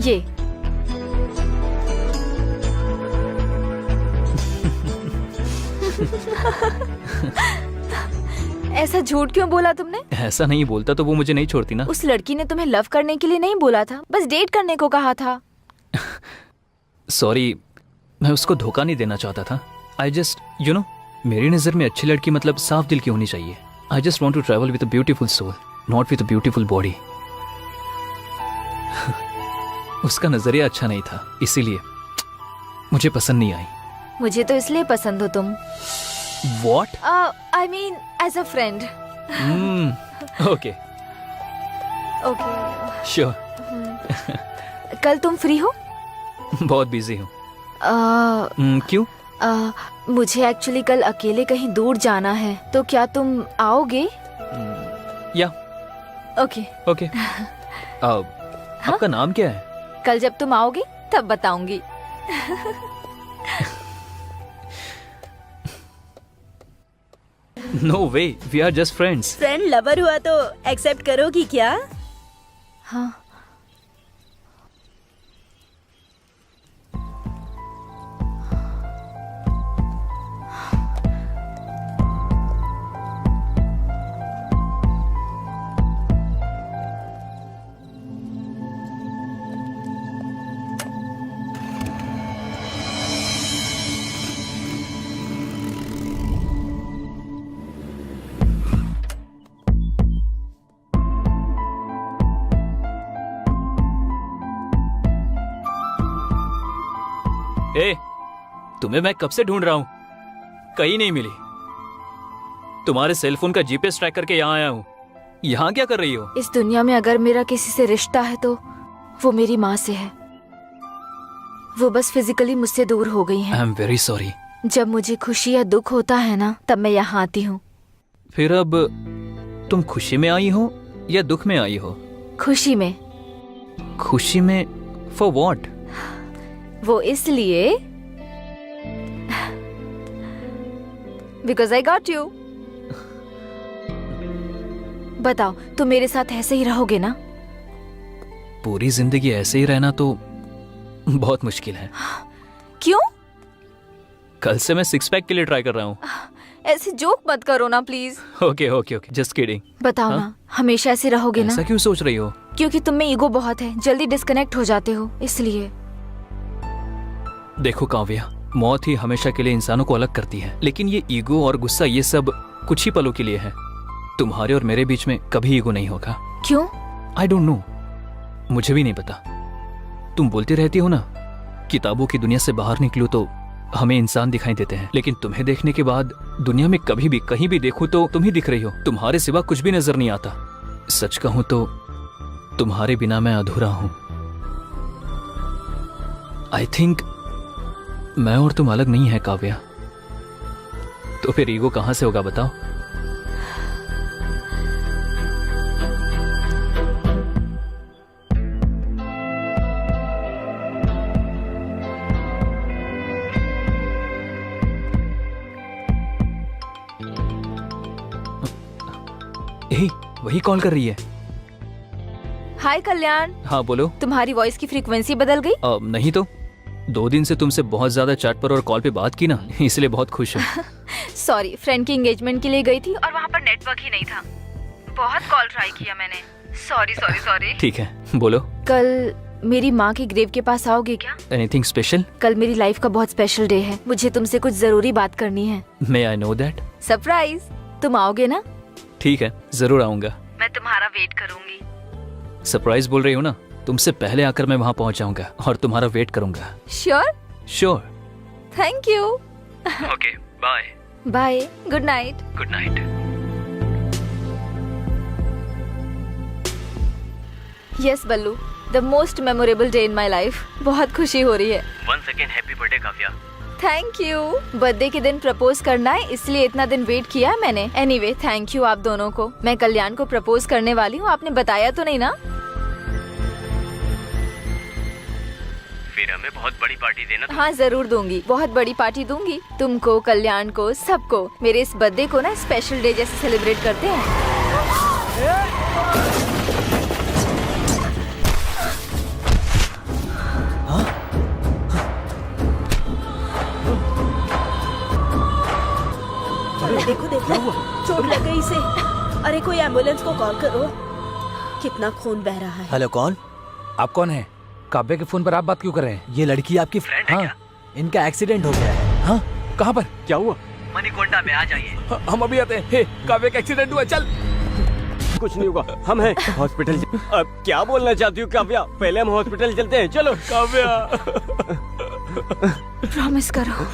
ये ऐसा झूठ क्यों बोला तुमने? ऐसा नहीं बोलता तो वो मुझे नहीं छोड़ती ना। उस लड़की ने तुम्हें लव करने के लिए नहीं बोला था, बस डेट करने को कहा था। सॉरी, मैं उसको धोखा नहीं देना चाहता था। आई जस्ट यू नो, मेरी नज़र में अच्छी लड़की मतलब साफ दिल की होनी चाहिए। I just want to travel with a beautiful soul, not with a beautiful body. उसका नजरिया अच्छा नहीं था, इसीलिए मुझे पसंद नहीं आई। मुझे तो इसलिए पसंद हो तुम। What? I mean as a friend. Okay. Okay. Sure. कल तुम फ्री हो? बहुत बिजी हूँ। क्यों? मुझे एक्चुअली कल अकेले कहीं दूर जाना है, तो क्या तुम आओगे? या। ओके। ओके। आपका नाम क्या है? कल जब तुम आओगे तब बताऊंगी। No way, we are just friends. Friend lover हुआ तो एक्सेप्ट करोगी क्या? हाँ। ए, तुम्हें मैं कब से ढूंढ रहा हूँ, कहीं नहीं मिली। तुम्हारे सेलफोन का जीपीएस ट्रैक करके यहाँ आया हूँ। यहाँ क्या कर रही हो? इस दुनिया में अगर मेरा किसी से रिश्ता है तो वो मेरी माँ से है। वो बस फिजिकली मुझसे दूर हो गई हैं। I am very sorry. जब मुझे खुशी या दुख होता है ना, तब मैं यहाँ आती हूँ। फिर अब तुम खुशी में आई हो या दुख में आई हो? खुशी में। खुशी में फॉर व्हाट? वो इसलिए बिकॉज आई गॉट यू। बताओ, तुम मेरे साथ ऐसे ही रहोगे ना? पूरी जिंदगी ऐसे ही रहना तो बहुत मुश्किल है। क्यों? कल से मैं सिक्स पैक के लिए ट्राई कर रहा हूँ। ऐसे जोक मत करो ना please. Okay okay okay, just kidding. बताओ ना, हमेशा ऐसे रहोगे ना? ऐसा क्यों सोच रही हो? क्योंकि तुम में ईगो बहुत है, जल्दी डिस्कनेक्ट हो जाते हो, इसलिए। देखो काव्या, मौत ही हमेशा के लिए इंसानों को अलग करती है, लेकिन ये ईगो और गुस्सा ये सब कुछ ही पलों के लिए है। तुम्हारे और मेरे बीच में कभी ईगो नहीं होगा। क्यों? आई डोंट नो, मुझे भी नहीं पता। तुम बोलती रहती हो ना, किताबों की दुनिया से बाहर निकलो तो हमें इंसान दिखाई देते हैं, लेकिन तुम्हें देखने के बाद दुनिया में कभी भी कहीं भी देखूं तो तुम ही दिख रही हो। तुम्हारे सिवा कुछ भी नजर नहीं आता। सच कहूं तो तुम्हारे बिना मैं अधूरा हूं। आई थिंक मैं और तुम अलग नहीं है काव्या। तो फिर ईगो कहां से होगा बताओ? वही कॉल कर रही है। हाय कल्याण। हाँ बोलो। तुम्हारी वॉइस की फ्रीक्वेंसी बदल गई? नहीं तो 2 दिन से तुमसे बहुत ज्यादा चैट पर और कॉल पे बात की ना, इसलिए बहुत खुश हूँ। सॉरी, फ्रेंड की एंगेजमेंट के लिए गई थी और वहाँ पर नेटवर्क ही नहीं था। बहुत कॉल ट्राई किया मैंने। Sorry sorry sorry. ठीक है, बोलो। कल मेरी माँ के ग्रेव के पास आओगे क्या? Anything special? कल मेरी लाइफ का बहुत स्पेशल डे है, मुझे तुमसे कुछ जरूरी बात करनी है। मे आई नो दैट? सरप्राइज। तुम आओगे ना? ठीक है, जरूर आऊंगा। मैं तुम्हारा वेट करूंगी। सरप्राइज बोल रही हो ना, तुमसे पहले आकर मैं वहाँ पहुँच जाऊंगा और तुम्हारा वेट करूंगा। Sure? Sure. Thank you. Okay, bye. Bye, good night. Good night. Yes Ballu, the most memorable day in my life. बहुत खुशी हो रही है। Once again happy birthday Kavya. Thank you. Birthday के दिन प्रपोज करना है, इसलिए इतना दिन वेट किया मैंने। एनीवे, थैंक यू आप दोनों को। मैं कल्याण को प्रपोज करने वाली हूँ, आपने बताया तो नहीं ना? फिर हमें बहुत बड़ी पार्टी देना। हाँ जरूर दूंगी, बहुत बड़ी पार्टी दूंगी। तुमको, कल्याण को, सबको। मेरे इस बर्थडे को ना स्पेशल डे जैसे सेलिब्रेट करते हैं। देखो देखो, चोट लग गई इसे। अरे कोई एम्बुलेंस को कॉल करो। कितना खून बह रहा है। हेलो, कौन? आप कौन है? काव्या के फोन पर आप बात क्यों कर रहे हैं? ये लड़की आपकी फ्रेंड है क्या? इनका एक्सीडेंट हो गया है। हाँ, कहाँ पर? क्या हुआ? मणिकोंडा में आ जाइए। हम अभी आते हैं। हे, काव्य का एक्सीडेंट हुआ, चल। कुछ नहीं होगा, हम हैं हॉस्पिटल। अब क्या बोलना चाहती हूँ काव्या? पहले हम हॉस्पिटल चलते हैं, चलो। काव्या, प्रॉमिस करो,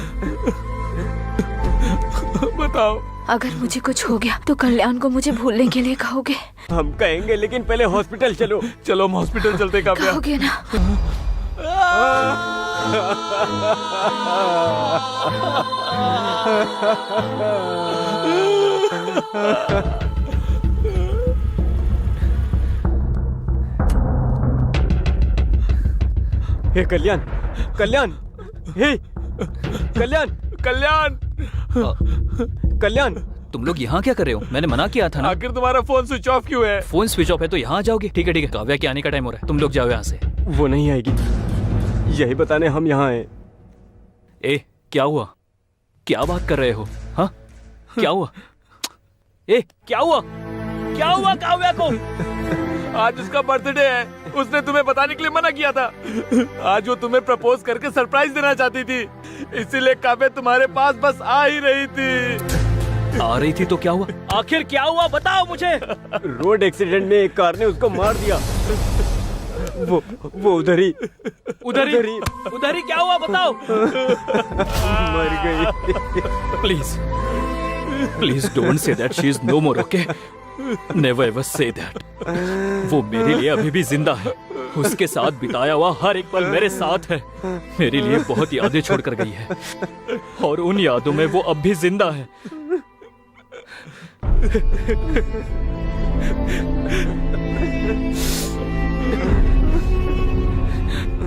बताओ। अगर मुझे कुछ हो गया तो कल्याण को मुझे भूलने के लिए कहोगे? हम कहेंगे, लेकिन पहले हॉस्पिटल चलो। चलो हम हॉस्पिटल चलते काव्या। कहोगे ना? हे कल्याण, कल्याण, हे कल्याण, कल्याण, कल्याण, तुम लोग यहाँ क्या कर रहे हो? मैंने मना किया था ना। आखिर तुम्हारा फोन स्विच ऑफ क्यों है? फोन स्विच ऑफ है तो यहाँ आ जाओगे। ठीक है, काव्या के आने का टाइम हो रहा है, तुम लोग जाओ यहाँ से। वो नहीं आएगी, यही बताने हम यहाँ आए। ए, क्या हुआ? क्या बात कर रहे हो? हाँ, क्या हुआ? ए, क्या हुआ? क्या हुआ काव्या को? आज उसका बर्थडे है, उसने तुम्हें बताने के लिए मना किया था। आज वो तुम्हें प्रपोज करके सरप्राइज देना चाहती थी, इसीलिए काव्या तुम्हारे पास बस आ ही रही थी। आ रही थी तो क्या हुआ? आखिर क्या हुआ, बताओ मुझे। रोड एक्सीडेंट में एक कार ने उसको मार दिया। वो उधर ही क्या हुआ, बताओ। मर गई। Please don't say that, she is no more, okay? Never ever say that. वो मेरे लिए अभी भी जिंदा है, उसके साथ बिताया हुआ हर एक पल मेरे साथ है। मेरे लिए बहुत यादें छोड़कर गई है और उन यादों में वो अब भी जिंदा है।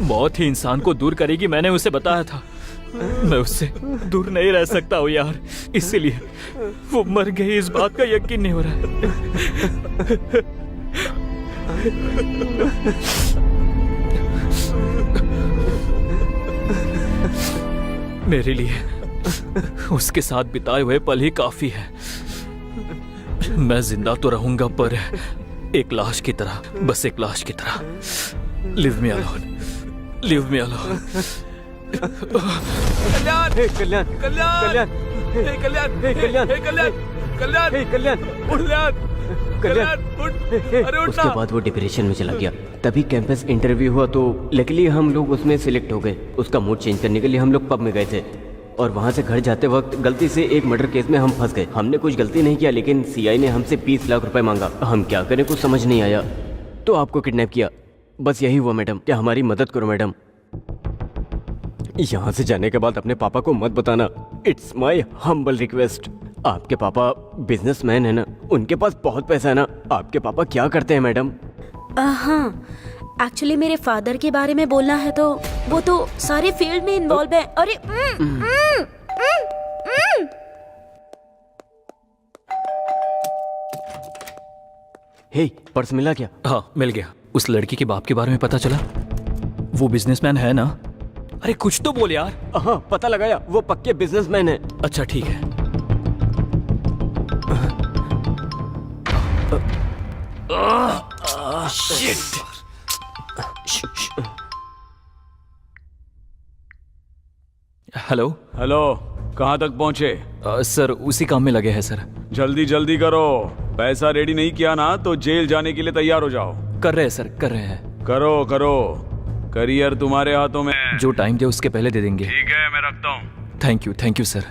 मौत ही इंसान को दूर करेगी, मैंने उसे बताया था। मैं उससे दूर नहीं रह सकता हूँ यार, इसीलिए वो मर गई, इस बात का यकीन नहीं हो रहा है। मेरे लिए उसके साथ बिताए हुए पल ही काफी है। मैं जिंदा तो रहूंगा पर एक लाश की तरह, बस एक लाश की तरह। Leave me alone, leave me alone. Kalyan, Kalyan, Kalyan, Kalyan, Kalyan, Kalyan, Kalyan, Kalyan, Kalyan, Kalyan, उठ, अरे उठ उसके बाद वो डिप्रेशन में चला गया। तभी कैंपस इंटरव्यू हुआ तो लकीली हम लोग उसमें सिलेक्ट हो गए। उसका मूड चेंज करने के लिए हम लोग पब में गए थे और वहाँ से घर जाते वक्त गलती से एक मर्डर केस में हम फंस गए। हमने कुछ गलती नहीं किया, लेकिन सीआई ने हमसे 20 लाख रुपए मांगा। हम क्या करें, कुछ समझ नहीं आया तो आपको किडनैप किया। बस यही हुआ मैडम, क्या हमारी मदद करो मैडम। यहाँ से जाने के बाद अपने पापा को मत बताना, इट्स माई हम्बल रिक्वेस्ट। आपके पापा बिजनेसमैन है ना, उनके पास बहुत पैसा है ना। आपके पापा क्या करते हैं मैडम? हाँ, एक्चुअली मेरे फादर के बारे में बोलना है तो वो तो सारे फील्ड में इन्वॉल्व है। अरे हे, पर्स मिला क्या? हाँ, मिल गया। उस लड़की के बाप के बारे में पता चला? वो बिजनेसमैन है ना? अरे कुछ तो बोल यार। हाँ, पता लगाया, वो पक्के बिजनेसमैन है। अच्छा ठीक है। हेलो हेलो, कहाँ तक पहुँचे? सर उसी काम में लगे हैं सर। जल्दी जल्दी करो, पैसा रेडी नहीं किया ना तो जेल जाने के लिए तैयार हो जाओ। कर रहे हैं सर, कर रहे हैं। करो करो, करियर तुम्हारे हाथों में। जो टाइम दे उसके पहले दे देंगे। ठीक है, मैं रखता हूँ। Thank you sir.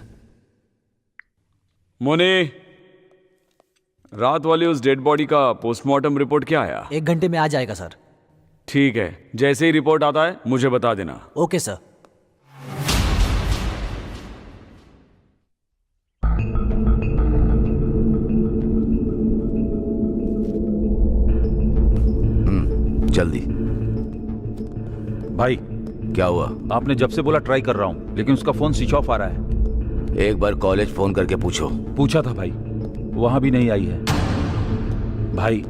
मुनी, रात वाली उस डेड बॉडी का पोस्टमार्टम रिपोर्ट क्या आया? 1 घंटे में आ जाएगा सर। ठीक है, जैसे ही रिपोर्ट आता है मुझे बता देना। Okay sir. जल्दी। भाई क्या हुआ? आपने जब से बोला ट्राई कर रहा हूँ, लेकिन उसका फोन स्विच ऑफ आ रहा है। एक बार कॉलेज फोन करके पूछो। पूछा था भाई, वहां भी नहीं आई है। भाई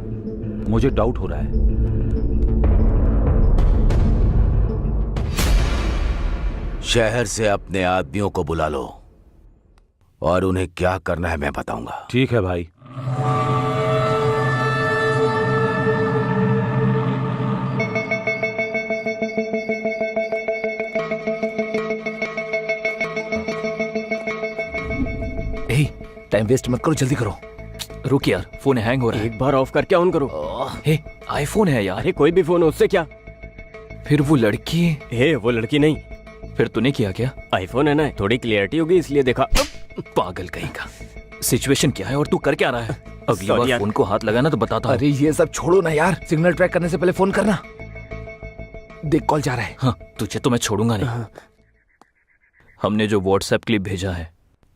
मुझे डाउट हो रहा है। शहर से अपने आदमियों को बुला लो और उन्हें क्या करना है मैं बताऊंगा। ठीक है भाई। टाइम वेस्ट मत करो, जल्दी करो। रुक यार, फोन हैंग हो रहा है। एक बार ऑफ करके ऑन करो। हे, आईफोन है यार। अरे कोई भी फोन हो, उससे क्या। फिर वो लड़की। हे, वो लड़की नहीं। फिर तूने किया क्या? आईफोन है ना, थोड़ी क्लियरिटी होगी इसलिए देखा। पागल कहीं का। सिचुएशन क्या है और तू कर क्या रहा है? अगली Sorry बार यार। फोन को हाथ लगाना तो बताता हूँ। अरे ये सब छोड़ो ना यार, सिग्नल ट्रैक करने से पहले फोन करना। देख कॉल जा रहा है। हाँ, तुझे तो मैं छोड़ूंगा नहीं। हमने जो व्हाट्सएप क्लिप भेजा है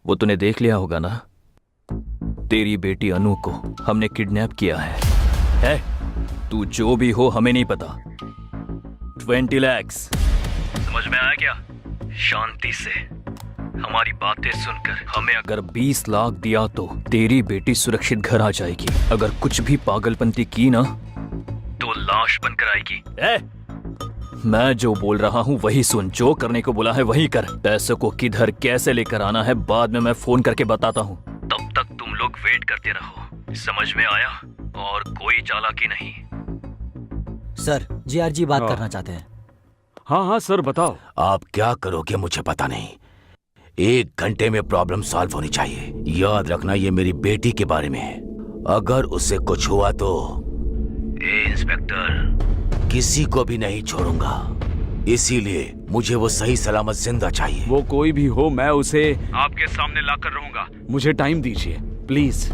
वो तूने देख लिया होगा ना? तेरी बेटी अनु को हमने किडनैप किया है? तू जो भी हो हमें नहीं पता। 20 लाख। समझ में आया क्या? शांति से हमारी बातें सुनकर हमें अगर 20 लाख दिया तो तेरी बेटी सुरक्षित घर आ जाएगी। अगर कुछ भी पागलपंती की ना तो लाश बनकर आएगी। मैं जो बोल रहा हूँ वही सुन, जो करने को बोला है वही कर। पैसों को किधर कैसे लेकर आना है बाद में मैं फोन करके बताता हूँ। तब तक तुम लोग वेट करते रहो। समझ में आया? और कोई चालाकी नहीं। सर, जीआरजी बात करना चाहते हैं। हाँ सर बताओ। आप क्या करोगे मुझे पता नहीं। 1 घंटे में प्रॉब्लम सॉल्व होनी चाहिए। याद रखना ये मेरी बेटी के बारे में है। अगर उससे कुछ हुआ तो इंस्पेक्टर किसी को भी नहीं छोड़ूंगा। इसीलिए मुझे वो सही सलामत जिंदा चाहिए। वो कोई भी हो, मैं उसे आपके सामने लाकर रहूंगा। मुझे टाइम दीजिए प्लीज।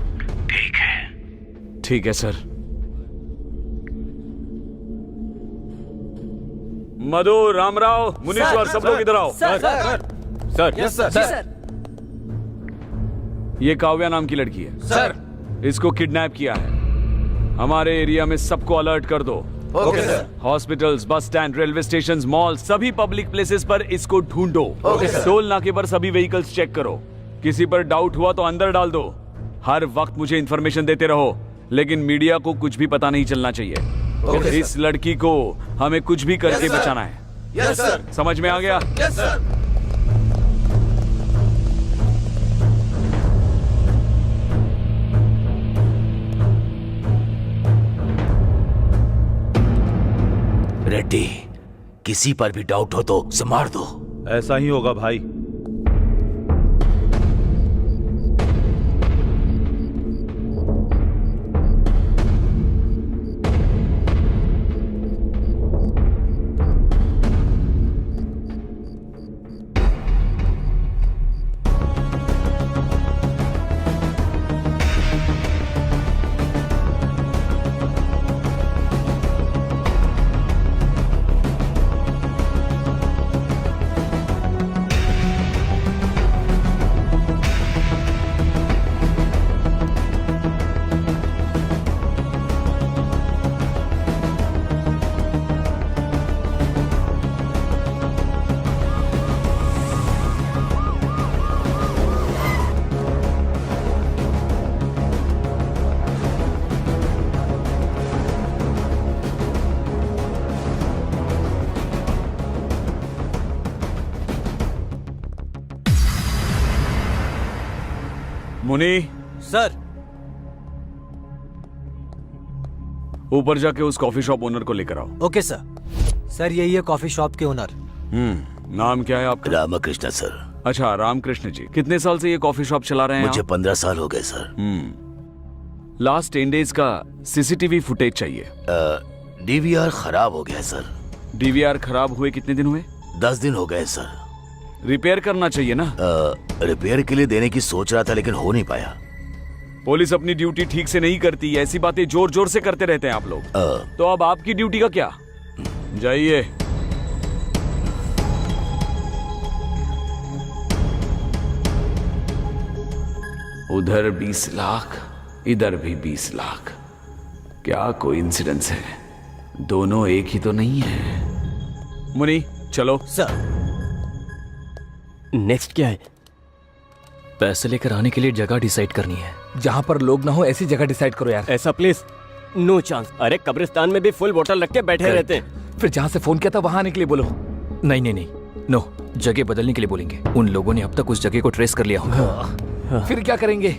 ठीक है। ठीक है सर। मधु, रामराव, मुनीश्वर, सब लोग इधर आओ। Sir, yes sir. ये काव्या नाम की लड़की है सर। इसको किडनैप किया है। हमारे एरिया में सबको अलर्ट कर दो। Okay sir. Hospitals, bus stand, railway station, mall, सभी पब्लिक प्लेसेस पर इसको ढूंढो। टोल नाके पर सभी व्हीकल्स चेक करो। किसी पर डाउट हुआ तो अंदर डाल दो। हर वक्त मुझे इंफॉर्मेशन देते रहो, लेकिन मीडिया को कुछ भी पता नहीं चलना चाहिए। इस लड़की को हमें कुछ भी करके बचाना है। Yes sir. समझ में आ गया? Yes sir. रेड्डी, किसी पर भी डाउट हो तो उसे मार दो। ऐसा ही होगा भाई। मुनी, सर। ऊपर जाके उस कॉफी शॉप ओनर को लेकर आओ। Okay sir. सर, यही है कॉफी शॉप के ओनर। नाम क्या है आपका? रामकृष्ण सर। अच्छा, रामकृष्ण जी। कितने साल से ये कॉफी शॉप चला रहे हैं? मुझे 15 साल हो गए सर। लास्ट 10 डेज का सीसीटीवी फुटेज चाहिए। डीवीआर खराब हो गया सर। डीवीआर खराब हुए कितने दिन हुए? 10 दिन हो गए सर। रिपेयर करना चाहिए ना। रिपेयर के लिए देने की सोच रहा था लेकिन हो नहीं पाया। पुलिस अपनी ड्यूटी ठीक से नहीं करती, ऐसी बातें जोर जोर से करते रहते हैं आप लोग। तो अब आपकी ड्यूटी का क्या? जाइए। उधर 20 लाख, इधर भी 20 लाख। क्या कोइंसिडेंस है, दोनों एक ही तो नहीं है। मुनी चलो। सर। नेक्स्ट क्या है? पैसे लेकर आने के लिए जगह डिसाइड करनी है। जहाँ पर लोग ना हो ऐसी जगह डिसाइड करो यार। ऐसा प्लीज, नो चांस। अरे कब्रिस्तान में भी फुल बोतल रख के बैठे रहते हैं। फिर जहाँ से फोन किया था वहाँ आने के लिए बोलो। नहीं नहीं नहीं, नो, जगह बदलने के लिए बोलेंगे। उन लोगों ने अब तक उस जगह को ट्रेस कर लिया होगा। फिर क्या करेंगे?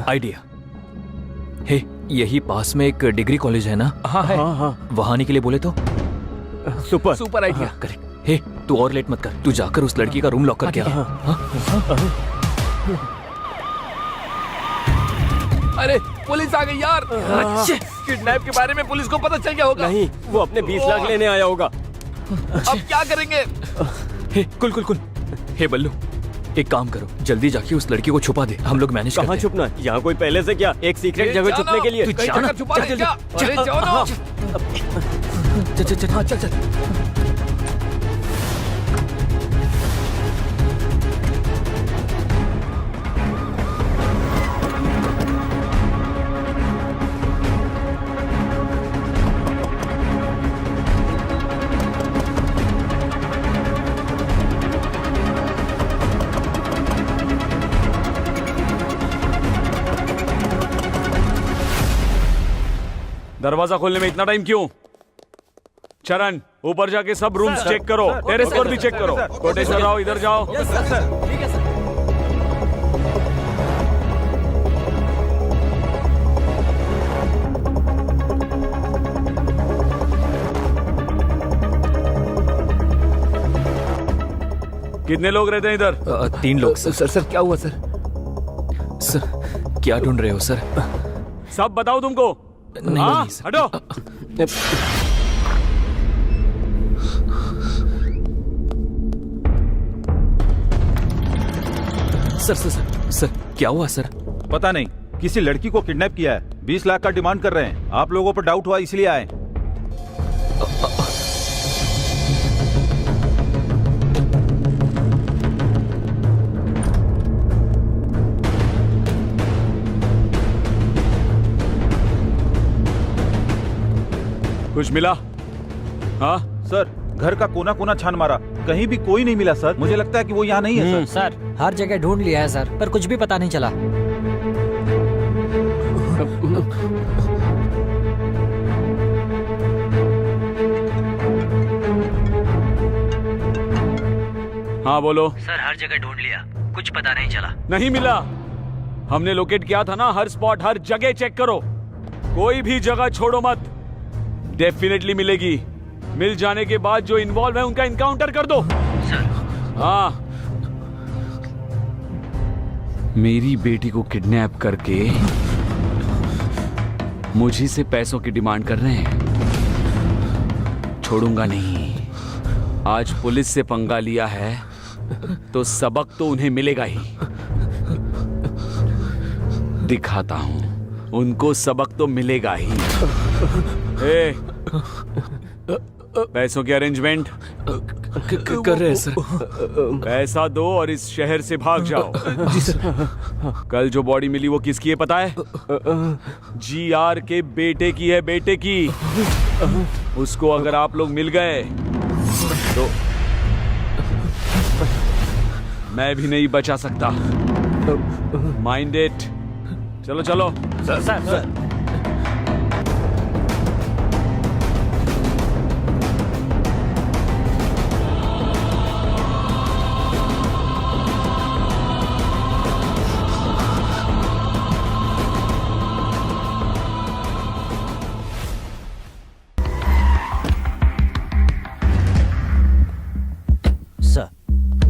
आइडिया हे, यही पास में एक डिग्री कॉलेज है ना? हाँ है। वहां आने के लिए बोले तो सुपर आइडिया। करेक्ट। हे, तू और लेट मत कर, तू जाकर उस लड़की का रूम लॉक करके आ। अरे पुलिस आ गई यार। किडनैप के बारे में पुलिस को पता चल गया होगा। नहीं, वो अपने 20 लाख लेने आया होगा। अब क्या करेंगे? हे कुल कुल कुल, हे बल्लू, एक काम करो, जल्दी जाके उस लड़की को छुपा दे, हम लोग मैनेज करते कहाँ हैं। छुपना है? यहाँ कोई पहले से क्या एक सीक्रेट जगह छुपने के लिए? कहीं जगह छुपा दे क्या? अरे जाओ ना। चल चल। दरवाजा खोलने में इतना टाइम क्यों? चरण, ऊपर जाके सब रूम्स चेक करो, टेरेस पर भी चेक करो। कोटेश्वर राव, इधर जाओ। कितने लोग रहते हैं इधर? 3 लोग सर। सर क्या हुआ सर? सर क्या ढूंढ रहे हो सर? सब बताओ तुमको। नहीं, हाँ, नहीं, सर। हटो। सर क्या हुआ सर? पता नहीं, किसी लड़की को किडनैप किया है, 20 लाख का डिमांड कर रहे हैं। आप लोगों पर डाउट हुआ इसलिए आए। कुछ मिला? हाँ सर, घर का कोना कोना छान मारा, कहीं भी कोई नहीं मिला सर। मुझे लगता है कि वो यहाँ नहीं है सर। सर हर जगह ढूंढ लिया है सर, पर कुछ भी पता नहीं चला। हाँ बोलो। सर हर जगह ढूंढ लिया, कुछ पता नहीं चला। नहीं मिला? हमने लोकेट किया था ना, हर स्पॉट हर जगह चेक करो, कोई भी जगह छोड़ो मत। डेफिनेटली मिलेगी। मिल जाने के बाद जो इन्वॉल्व है उनका इनकाउंटर कर दो। सर हाँ, मेरी बेटी को किडनैप करके मुझी से पैसों की डिमांड कर रहे हैं। छोड़ूंगा नहीं। आज पुलिस से पंगा लिया है तो सबक तो उन्हें मिलेगा ही। दिखाता हूं, उनको सबक तो मिलेगा ही। ए, पैसों की अरेंजमेंट कर रहे हैं सर। पैसा दो और इस शहर से भाग जाओ। जी सर। कल जो बॉडी मिली वो किसकी है पता है? जीआर के बेटे की है, बेटे की। उसको अगर आप लोग मिल गए तो मैं भी नहीं बचा सकता। Mind it. चलो चलो। Sir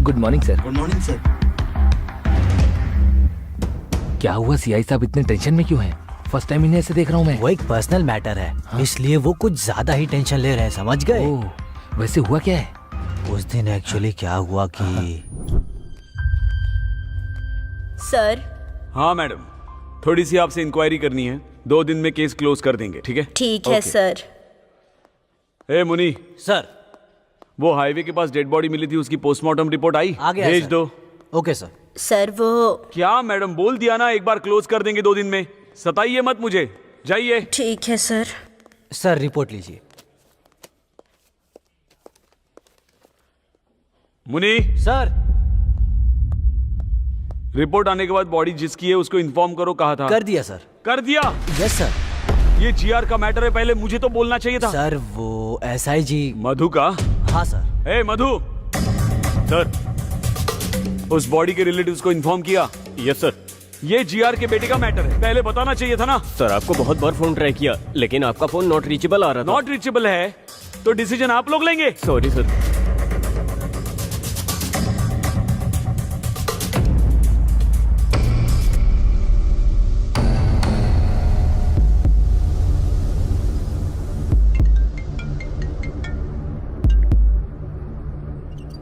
good morning sir. Good morning sir. क्या हुआ सीआई साहब इतने टेंशन में क्यों हैं? फर्स्ट टाइम इन्हें ऐसे देख रहा हूँ मैं। वो एक पर्सनल मैटर है। हाँ? इसलिए वो कुछ ज्यादा ही टेंशन ले रहे हैं, समझ गए? वैसे हुआ क्या है? उस दिन एक्चुअली क्या हुआ कि सर। हाँ मैडम, थोड़ी सी आपसे इंक्वायरी करनी है। 2 दिन में केस क्लोज कर देंगे, ठीक है? ठीक है सर। ए मुनी, सर वो हाईवे के पास डेड बॉडी मिली थी, उसकी पोस्टमार्टम रिपोर्ट आई? आ गया भेज सर। दो। Okay sir. सर वो क्या मैडम, बोल दिया ना एक बार क्लोज कर देंगे 2 दिन में। सताइए मत मुझे, जाइए। ठीक है सर। सर रिपोर्ट लीजिए। मुनी सर रिपोर्ट आने के बाद बॉडी जिसकी है उसको इन्फॉर्म करो। कहा था? कर दिया सर। कर दिया? Yes sir. ये जीआर का मैटर है, पहले मुझे तो बोलना चाहिए था। सर वो एसआईजी मधु का? हाँ सर। ए मधु। सर, उस बॉडी के रिलेटिव्स को इन्फॉर्म किया? Yes sir. ये जीआर के बेटे का मैटर है, पहले बताना चाहिए था ना। सर आपको बहुत बार फोन ट्राई किया, लेकिन आपका फोन नॉट रीचेबल आ रहा था। नॉट रीचेबल है तो डिसीजन आप लोग लेंगे। Sorry sir.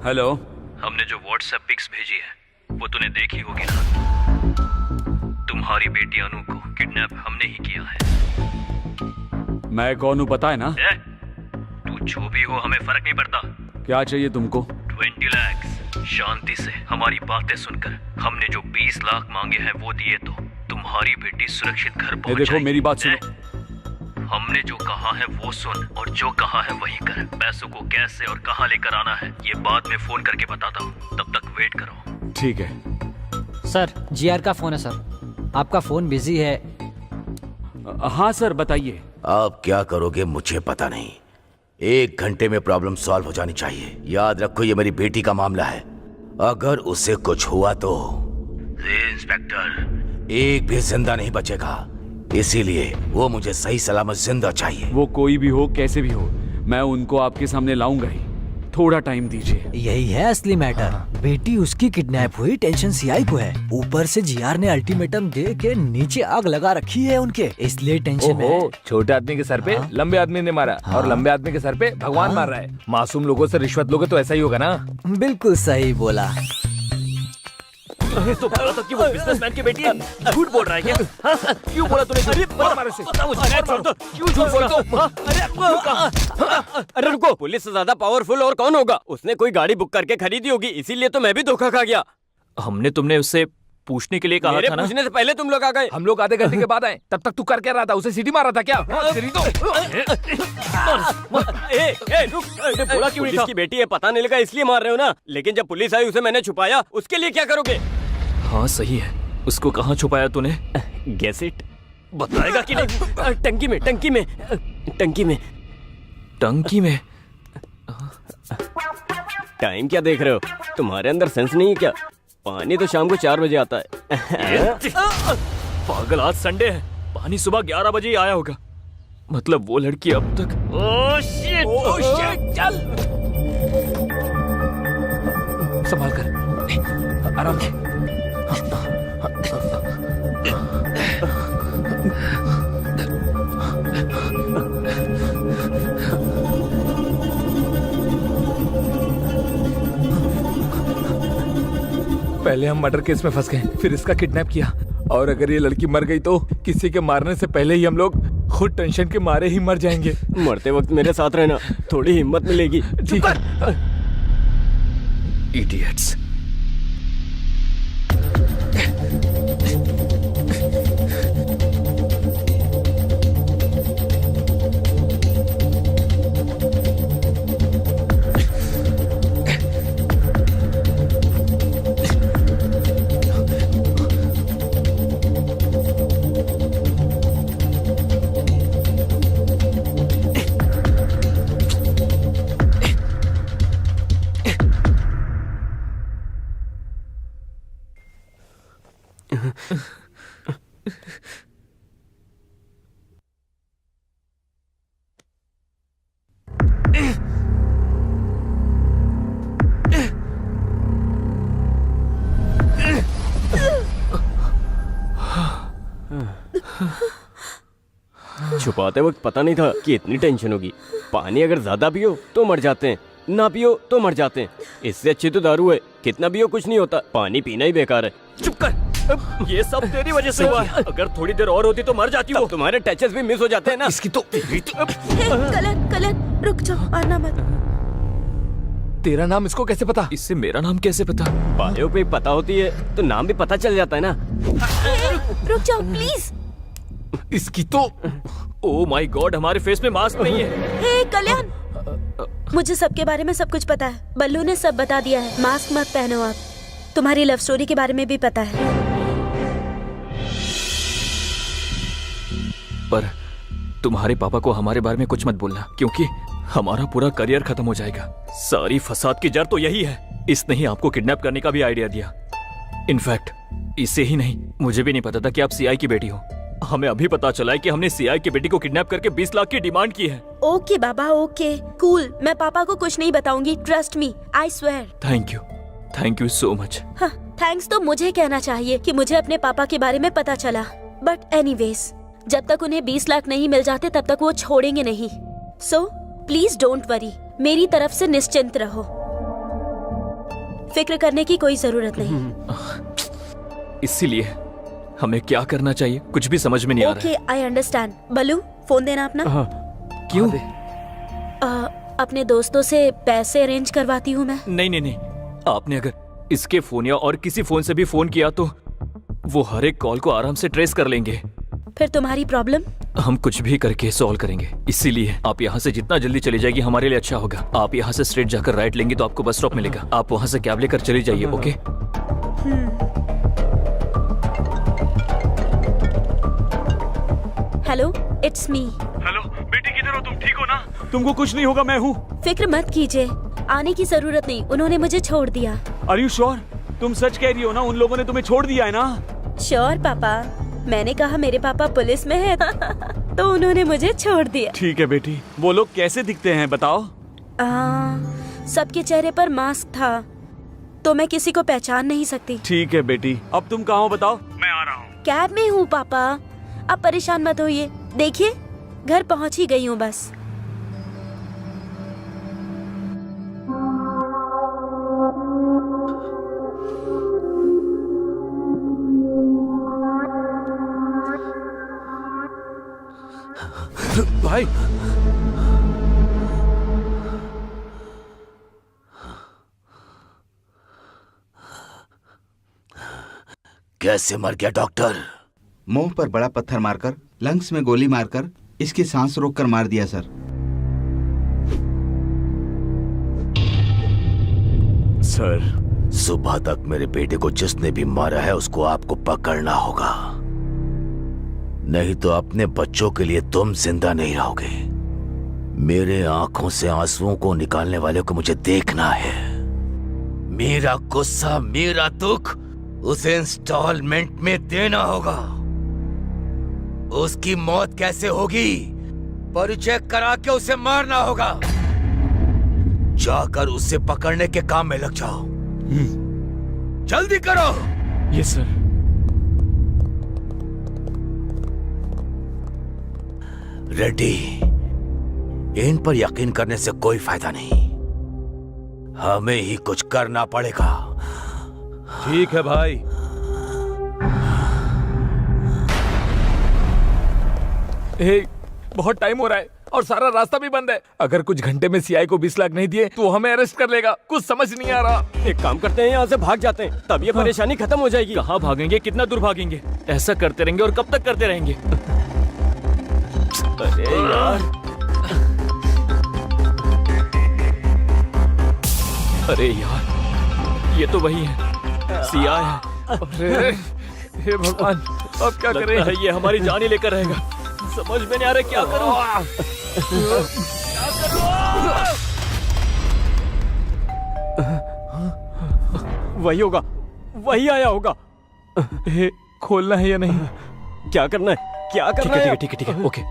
हेलो। हमने जो व्हाट्सएप पिक्स भेजी है वो तूने देखी होगी ना। तुम्हारी बेटी अनु को किडनैप हमने ही किया है। मैं कौन हूँ पता है ना? तू जो भी हो हमें फर्क नहीं पड़ता। क्या चाहिए तुमको? 20 लाख। शांति से हमारी बातें सुनकर हमने जो 20 लाख मांगे हैं वो दिए तो तुम्हारी बेटी सुरक्षित घर पहुंच देखो जाएगी। मेरी बात सुनो। हमने जो कहा है वो सुन और जो कहा है वही कर। पैसों को कैसे और कहाँ लेकर आना है ये बाद में फोन करके बताता हूँ, तब तक वेट करो। ठीक है सर, जीआर का फोन है सर। आपका फोन बिजी है। हाँ सर बताइए। आप क्या करोगे मुझे पता नहीं। 1 घंटे में प्रॉब्लम सॉल्व हो जानी चाहिए। याद रखो ये मेरी बेटी का मामला है। अगर उसे कुछ हुआ तो इंस्पेक्टर एक भी जिंदा नहीं बचेगा। इसीलिए वो मुझे सही सलामत जिंदा चाहिए। वो कोई भी हो कैसे भी हो, मैं उनको आपके सामने लाऊंगा ही। थोड़ा टाइम दीजिए। यही है असली मैटर। बेटी उसकी किडनैप हुई, टेंशन सीआई को है। ऊपर से जीआर ने अल्टीमेटम दे के नीचे आग लगा रखी है उनके, इसलिए टेंशन में है। छोटे आदमी के सर पे लंबे आदमी ने मारा और लंबे आदमी के सर पे भगवान मार रहा है। मासूम लोगों से रिश्वत लोगे तो ऐसा ही होगा ना। बिल्कुल सही बोला। तो बोला था कि वो बिजनेसमैन की बेटी है। झूठ बोल रहा है क्या? क्यों बोला तूने? अरे बता मुझे, क्यों झूठ बोला? अरे रुको, पुलिस से ज्यादा पावरफुल और कौन होगा? उसने कोई गाड़ी बुक करके खरीदी होगी, इसीलिए तो मैं भी धोखा खा गया। हमने तुमने उससे पूछने के लिए कहा था ना। पूछने से पहले तुम लोग आ गए। हम लोग आधे घंटे के बाद आए, तब तक तू कर क्या रहा था? उसे सीटी मारा था क्या? बोला क्यों नहीं था? की बेटी है पता नहीं लगा इसलिए मार रहे हो ना। लेकिन जब पुलिस आई उसे मैंने छुपाया, उसके लिए क्या करोगे? हाँ सही है। उसको कहाँ छुपाया तूने? Guess it. बताएगा कि नहीं? टंकी में, टंकी में, टंकी में, टंकी में। टाइम क्या देख रहे हो? तुम्हारे अंदर सेंस नहीं है क्या? पानी तो शाम को 4 बजे आता है। पागल, आज संडे है। पानी सुबह 11 बजे ही आया होगा। मतलब वो लड़की अब तक। ओह शिट, चल संभाल कर, आराम से। पहले हम मर्डर केस में फंस गए, फिर इसका किडनैप किया, और अगर ये लड़की मर गई तो किसी के मारने से पहले ही हम लोग खुद टेंशन के मारे ही मर जाएंगे। मरते वक्त मेरे साथ रहना, थोड़ी हिम्मत मिलेगी। ठीक है। इडियट्स। छुपाते वक्त पता नहीं था कि इतनी टेंशन होगी। पानी अगर ज्यादा पियो तो मर जाते हैं, ना पियो तो मर जाते हैं। इससे अच्छी तो दारू है, कितना पियो कुछ नहीं होता। पानी पीना ही बेकार है। चुप कर, ये सब तेरी वजह से हुआ है। अगर थोड़ी देर और होती तो मर जाती हो। तुम्हारे टचेस भी मिस हो जाते हैं ना। इसकी तो कलन रुक जाओ, आना मत। तेरा नाम इसको कैसे पता? इससे मेरा नाम कैसे पता? बायो पे पता होती है तो नाम भी पता चल जाता है ना। रुक जाओ प्लीज। इसकी तो ओह माय गॉड, हमारे फेस में मास्क नहीं है। हे कल्याण, मुझे सबके बारे में सब कुछ पता है। बल्लू ने सब बता दिया है। मास्क मत पहनो आप। तुम्हारी लव स्टोरी के बारे में भी पता है। पर तुम्हारे पापा को हमारे बारे में कुछ मत बोलना, क्योंकि हमारा पूरा करियर खत्म हो जाएगा। सारी फसाद की जड़ तो यही है। इसने ही आपको किडनैप करने का भी आइडिया दिया। इनफैक्ट इसे ही नहीं, मुझे भी नहीं पता था कि आप सीआई की बेटी हो। हमें अभी पता चला है कि हमने सीआई की बेटी को किडनैप करके 20 लाख की डिमांड की है। ओके बाबा, ओके कूल। मैं पापा को कुछ नहीं बताऊंगी, trust me, I swear. Thank you so much. हाँ, थैंक्स तो मुझे कहना चाहिए कि मुझे अपने पापा के बारे में पता चला। बट एनीवेज, जब तक उन्हें 20 लाख नहीं मिल जाते तब तक वो छोड़ेंगे नहीं। सो प्लीज डोंट वरी, मेरी तरफ से निश्चिंत रहो। फिक्र करने की कोई जरूरत नहीं। इसीलिए हमें क्या करना चाहिए कुछ भी समझ में नहीं आ रहा okay, I understand. Ballu, phone देना अपना। क्यों? अपने दोस्तों से पैसे अरेंज करवाती हूँ मैं। नहीं, आपने अगर इसके फोन या और किसी फोन से भी फोन किया तो वो हर एक कॉल को आराम से ट्रेस कर लेंगे। फिर तुम्हारी प्रॉब्लम? हम कुछ भी करके सॉल्व करेंगे। इसीलिए आप यहाँ से जितना जल्दी चली जाएगी हमारे लिए अच्छा होगा। आप यहाँ से स्ट्रेट जाकर राइट लेंगे तो आपको बस स्टॉप मिलेगा। आप वहाँ से कैब लेकर चली जाइए। Okay? Hello, it's me. Hello बेटी, किधर हो तुम? ठीक हो ना? तुमको कुछ नहीं होगा, मैं हूँ। फिक्र मत कीजिए, आने की जरूरत नहीं, उन्होंने मुझे छोड़ दिया। Are you sure? तुम सच कह रही हो ना? उन लोगों ने तुम्हें छोड़ दिया है ना? श्योर पापा, मैंने कहा मेरे पापा पुलिस में है तो उन्होंने मुझे छोड़ दिया। ठीक है बेटी। वो लोग कैसे दिखते हैं बताओ? सबके चेहरे पर मास्क था तो मैं किसी को पहचान नहीं सकती। ठीक है बेटी, अब तुम कहाँ हो बताओ? मैं आ रहा हूँ। कैब में हूँ पापा, अब परेशान मत होइए। देखिए घर पहुँच ही गई हूँ बस। भाई, कैसे मर गया डॉक्टर? मुंह पर बड़ा पत्थर मारकर, लंग्स में गोली मारकर, इसकी सांस रोककर मार दिया सर। सर, सुबह तक मेरे बेटे को जिसने भी मारा है उसको आपको पकड़ना होगा, नहीं तो अपने बच्चों के लिए तुम जिंदा नहीं रहोगे। मेरे आंखों से आंसुओं को निकालने वाले को मुझे देखना है। मेरा गुस्सा, मेरा दुख उसे इंस्टॉलमेंट में देना होगा। उसकी मौत कैसे होगी? परिचय करा के उसे मारना होगा। जाकर उसे पकड़ने के काम में लग जाओ। जल्दी करो। Yes sir. रेड्डी, इन पर यकीन करने से कोई फायदा नहीं, हमें ही कुछ करना पड़ेगा। ठीक है भाई। बहुत टाइम हो रहा है और सारा रास्ता भी बंद है। अगर कुछ घंटे में सीआई को 20 लाख नहीं दिए तो हमें अरेस्ट कर लेगा। कुछ समझ नहीं आ रहा। एक काम करते हैं, यहाँ से भाग जाते हैं, तब ये परेशानी खत्म हो जाएगी। कहाँ भागेंगे? कितना दूर भागेंगे? ऐसा करते रहेंगे और कब तक करते रहेंगे? अरे यार, अरे यार, ये तो वही है, सीआई है। अरे हे भगवान, अब क्या करें? ये हमारी जान ही लेकर रहेगा। समझ में नहीं आ रहा क्या करूं। वही होगा, वही आया होगा। खोलना है या नहीं? क्या करना है? क्या करना है? ठीक है, ओके,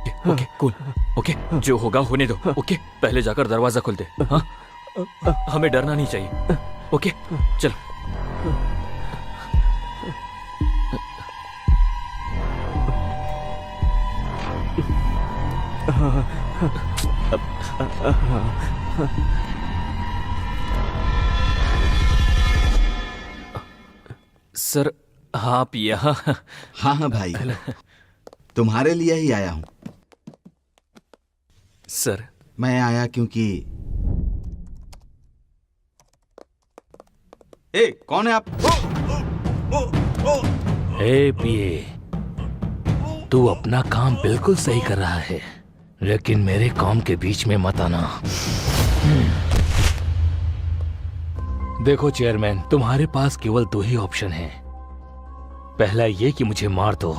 कूल, ओके, जो होगा होने दो। ओके, पहले जाकर दरवाजा खोल दे। हाँ, हमें डरना नहीं चाहिए। ओके, चल। सर, आप यहाँ? हाँ भाई, तुम्हारे लिए ही आया हूँ। सर, मैं आया क्योंकि कौन है आप? हे पिए, तू अपना काम बिल्कुल सही कर रहा है, लेकिन मेरे काम के बीच में मत आना। देखो चेयरमैन, तुम्हारे पास केवल दो ही ऑप्शन हैं। पहला ये कि मुझे मार दो,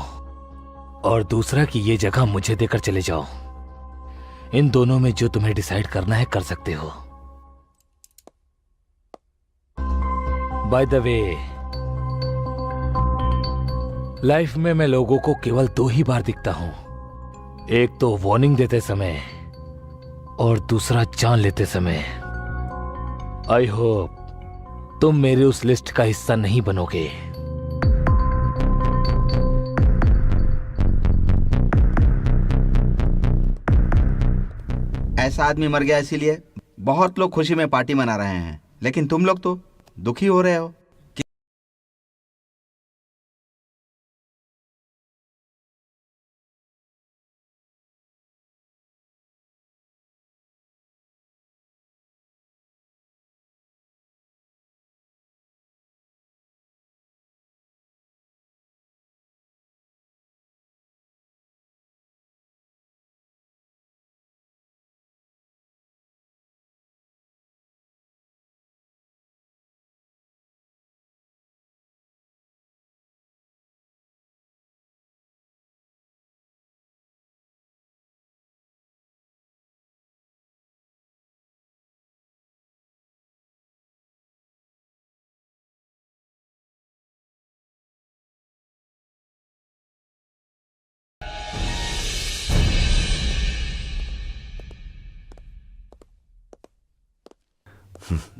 और दूसरा कि ये जगह मुझे देकर चले जाओ। इन दोनों में जो तुम्हें डिसाइड करना है कर सकते हो। बाय द वे, लाइफ में मैं लोगों को केवल दो ही बार दिखता हूं, एक तो वार्निंग देते समय और दूसरा जान लेते समय। आई होप तुम मेरे उस लिस्ट का हिस्सा नहीं बनोगे। ऐसा आदमी मर गया इसीलिए बहुत लोग खुशी में पार्टी मना रहे हैं, लेकिन तुम लोग तो दुखी हो रहे हो?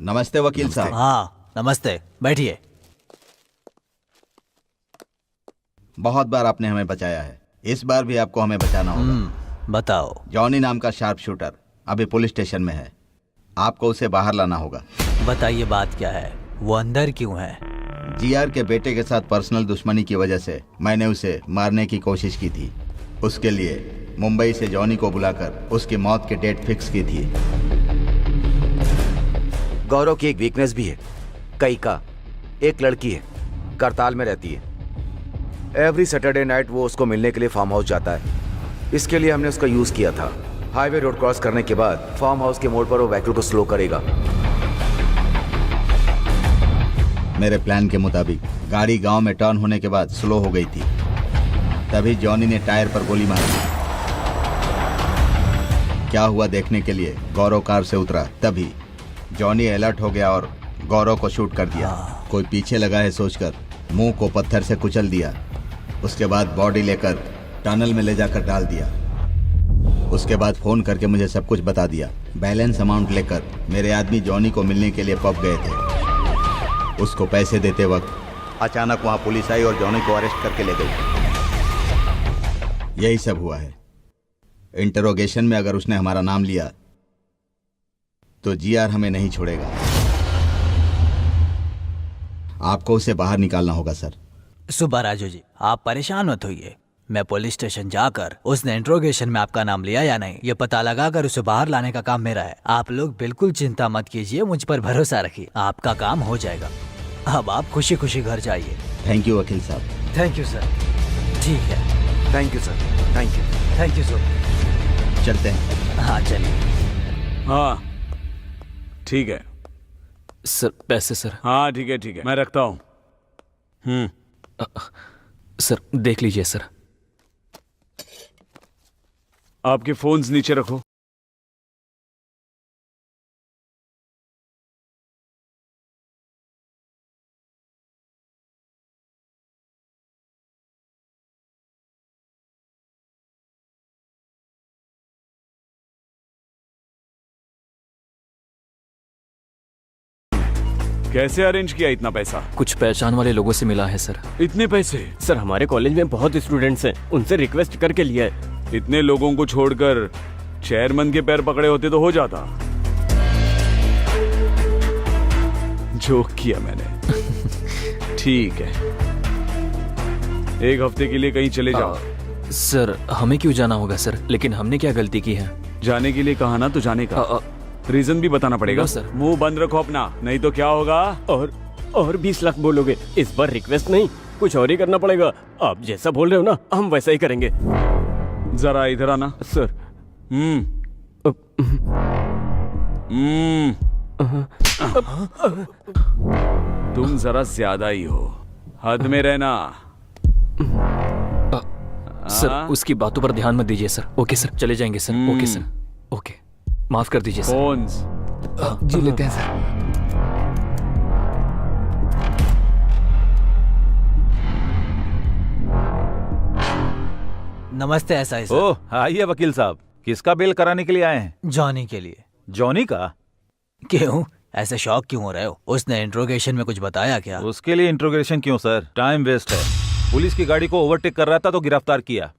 नमस्ते वकील साहब। हाँ नमस्ते, बैठिए। बहुत बार आपने हमें बचाया है, इस बार भी आपको हमें बचाना होगा। बताओ। जॉनी नाम का शार्प शूटर अभी पुलिस स्टेशन में है, आपको उसे बाहर लाना होगा। बताइए बात क्या है, वो अंदर क्यों है? जीआर के बेटे के साथ पर्सनल दुश्मनी की वजह से मैंने उसे मारने की कोशिश की थी। उसके लिए मुंबई से जॉनी को बुलाकर उसकी मौत की डेट फिक्स की थी। गौरव की एक वीकनेस भी है, कई का एक लड़की है, करताल में रहती है। एवरी सैटरडे नाइट वो उसको मिलने के लिए फार्म हाउस जाता है। इसके लिए हमने उसका यूज किया था। हाईवे रोड क्रॉस करने के बाद फार्म हाउस के मोड़ पर वो व्हीकल को स्लो करेगा। मेरे प्लान के मुताबिक गाड़ी गांव में टर्न होने के बाद स्लो हो गई थी, तभी जॉनी ने टायर पर गोली मारी। क्या हुआ देखने के लिए गौरव कार से उतरा, तभी जॉनी अलर्ट हो गया और गौरव को शूट कर दिया। कोई पीछे लगा है सोचकर मुंह को पत्थर से कुचल दिया। उसके बाद बॉडी लेकर टनल में ले जाकर डाल दिया। उसके बाद फोन करके मुझे सब कुछ बता दिया। बैलेंस अमाउंट लेकर मेरे आदमी जॉनी को मिलने के लिए पब गए थे। उसको पैसे देते वक्त अचानक वहां पुलिस आई और जॉनी को अरेस्ट करके ले गई। यही सब हुआ है। इंटरोगेशन में अगर उसने हमारा नाम लिया तो जीआर हमें नहीं छोड़ेगा। आपको उसे बाहर निकालना होगा सर। सुबह राजू जी, आप परेशान मत होइए। मैं पुलिस स्टेशन जाकर उसने इंट्रोगेशन में आपका नाम लिया या नहीं ये पता लगाकर उसे बाहर लाने का काम मेरा है। आप लोग बिल्कुल चिंता मत कीजिए, मुझ पर भरोसा रखिए, आपका काम हो जाएगा। अब आप खुशी खुशी घर जाइए। थैंक यू वकील साहब। Thank you sir. ठीक है, thank you sir. Thank you. Thank you sir. चलते हैं। हाँ चलिए। हाँ ठीक है सर। पैसे सर। हाँ ठीक है मैं रखता हूँ। सर देख लीजिए सर। आपके फोन्स नीचे रखो। कैसे अरेंज किया इतना पैसा? कुछ पहचान वाले लोगों से मिला है सर। इतने पैसे? सर हमारे कॉलेज में बहुत स्टूडेंट्स हैं, उनसे रिक्वेस्ट करके लिया है। इतने लोगों को छोड़कर चेयरमैन के पैर पकड़े होते तो हो जाता। जोक किया मैंने। ठीक है, एक हफ्ते के लिए कहीं चले जाओ। सर हमें क्यों जाना होगा सर? लेकिन हमने क्या गलती की है? जाने के लिए कहा ना तो जाने का रीजन भी बताना पड़ेगा। सर मुंह बंद रखो अपना, नहीं तो क्या होगा? और 20 लाख बोलोगे? इस बार रिक्वेस्ट नहीं, कुछ और ही करना पड़ेगा। आप जैसा बोल रहे हो ना हम वैसा ही करेंगे। जरा इधर आना सर। तुम जरा ज्यादा ही हो, हद में रहना। सर उसकी बातों पर ध्यान मत दीजिए सर। ओके सर, चले जाएंगे सर। ओके सर, ओके, माफ कर दीजिए सर। फोन्स जी लेते हैं सर। नमस्ते एसआई सर। ओह आइए वकील साहब, किसका बेल कराने के लिए आए हैं? जॉनी के लिए। जॉनी का? क्यों, ऐसे शौक क्यों हो रहे हो? उसने इंट्रोगेशन में कुछ बताया क्या? उसके लिए इंट्रोगेशन क्यों सर, टाइम वेस्ट है। पुलिस की गाड़ी को ओवरटेक कर रहा था तो गिरफ्तार किया,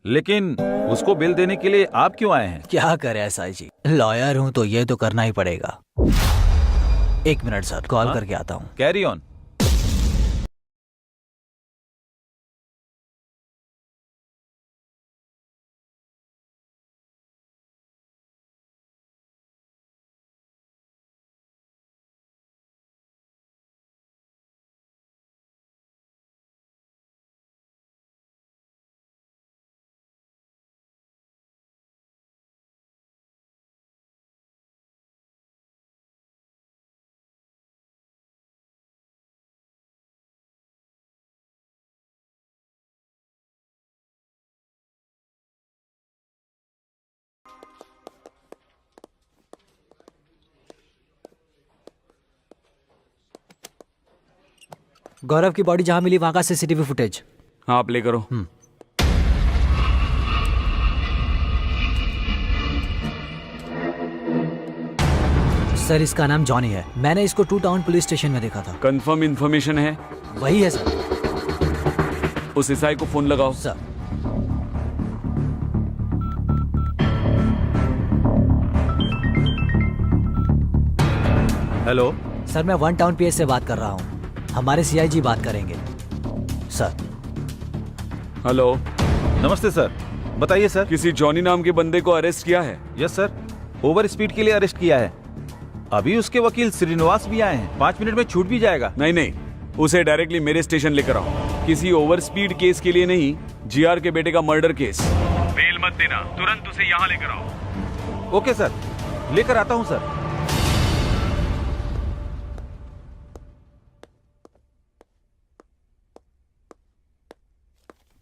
लेकिन उसको बेल देने के लिए आप क्यों आए हैं? क्या करे एसआई जी, लॉयर हूँ तो ये तो करना ही पड़ेगा। एक मिनट सर, कॉल हाँ? करके आता हूँ। Carry on. गौरव की बॉडी जहाँ मिली वहाँ का सीसीटीवी फुटेज। हाँ, आप ले करो। सर इसका नाम जॉनी है, मैंने इसको 2 टाउन पुलिस स्टेशन में देखा था। कंफर्म इन्फॉर्मेशन है? वही है सर। उस एसआई को फोन लगाओ। सर हेलो सर, मैं 1 टाउन पीएस से बात कर रहा हूँ, हमारे सीआईजी बात करेंगे सर। हेलो, नमस्ते सर, बताइए सर। किसी जॉनी नाम के बंदे को अरेस्ट किया है? यस सर, ओवर स्पीड के लिए अरेस्ट किया है। अभी उसके वकील श्रीनिवास भी आए हैं, 5 मिनट में छूट भी जाएगा। नहीं, उसे डायरेक्टली मेरे स्टेशन लेकर आओ। किसी ओवर स्पीड केस के लिए नहीं, जीआर के बेटे का मर्डर केस। बेल मत देना, तुरंत उसे यहाँ लेकर आओ। ओके सर, लेकर आता हूँ सर।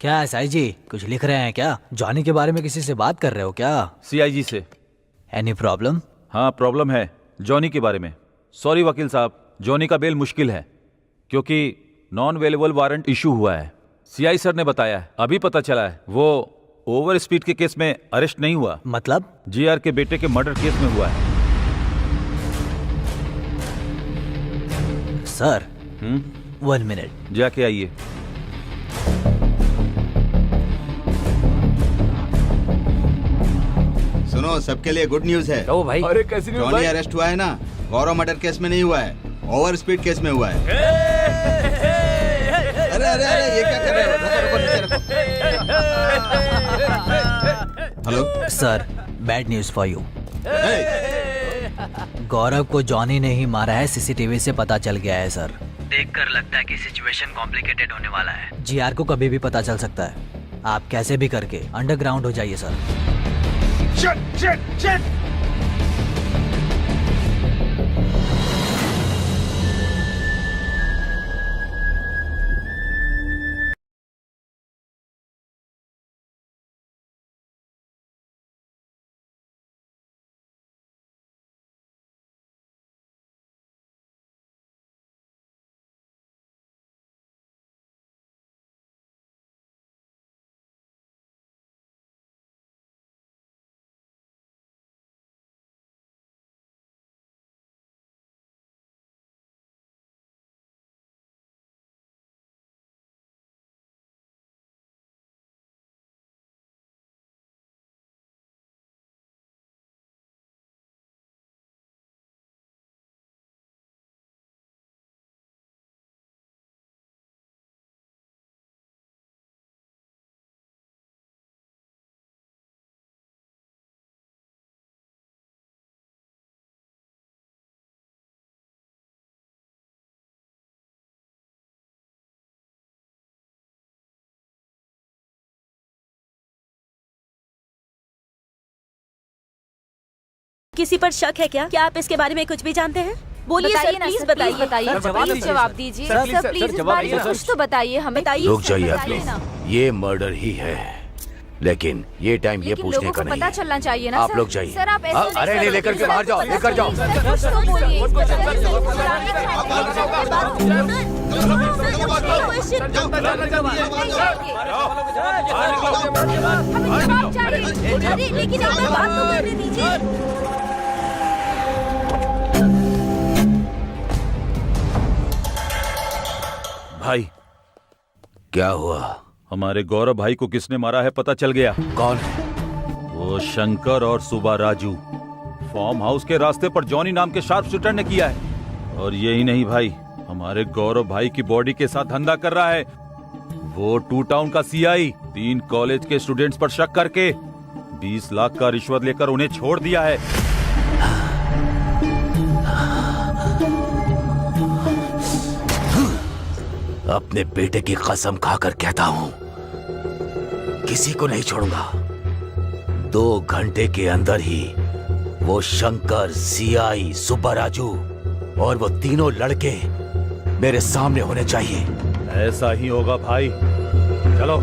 क्या एसआई जी कुछ लिख रहे हैं क्या? जॉनी के बारे में किसी से बात कर रहे हो क्या? सीआईजी से। Any problem? हाँ, प्रॉब्लम है जॉनी के बारे में। सॉरी वकील साहब, जॉनी का बेल मुश्किल है क्योंकि नॉन अवेलेबल वारंट इशू हुआ है। सीआई सर ने बताया है, अभी पता चला है वो ओवर स्पीड के केस में अरेस्ट नहीं हुआ। मतलब? जीआर के बेटे के मर्डर केस में हुआ है। Sir 1 minute. जाके आइए। सुनो, सबके लिए गुड न्यूज है। ओ भाई, अरे कैसी न्यूज़ जॉनी भाई? अरेस्ट हुआ है ना, गौरव मर्डर केस में नहीं हुआ है, ओवर स्पीड केस में हुआ है। अरे अरे अरे, ये क्या कर रहे हो? रुको, hello sir, bad news for you. Gaurav को जॉनी ने ही मारा है, सीसीटीवी से पता चल गया है सर। देखकर लगता है कि सिचुएशन कॉम्प्लिकेटेड होने वाला है। जीआर को कभी भी पता चल सकता है। आप कैसे भी करके अंडरग्राउंड हो जाइए सर। Shit! किसी पर शक है क्या? क्या आप इसके बारे में कुछ भी जानते हैं? बोलिए सर, प्लीज बताइए। प्लीज जवाब दीजिए सर, प्लीज इस बारे में कुछ तो बताइए हमें। रुक जाइए प्लीज, ये मर्डर ही है, लेकिन ये टाइम ये पूछने लोगों का को नहीं पता है। चलना चाहिए ना आप सर। लोग जाइए। सर आप ऐसे अरे नहीं, लेकर के बाहर जाओ, लेकर जाओ। कुछ तो बोलिए। लेकिन आप बात तो करने दीजिए। भाई, क्या हुआ? हमारे गौरव भाई को किसने मारा है पता चल गया। कौन? वो शंकर और सुबा राजू। फार्म हाउस के रास्ते पर जॉनी नाम के शार्प शूटर ने किया है। और यही नहीं भाई, हमारे गौरव भाई की बॉडी के साथ धंधा कर रहा है। वो 2 टाउन का सीआई 3 कॉलेज के स्टूडेंट्स पर शक करके 20 लाख का रिश्वत लेकर उन्हें छोड़ दिया है। अपने बेटे की कसम खाकर कहता हूं, किसी को नहीं छोड़ूंगा। 2 घंटे के अंदर ही वो शंकर, सीआई, सुब्बा राजू और वो तीनों लड़के मेरे सामने होने चाहिए। ऐसा ही होगा भाई, चलो।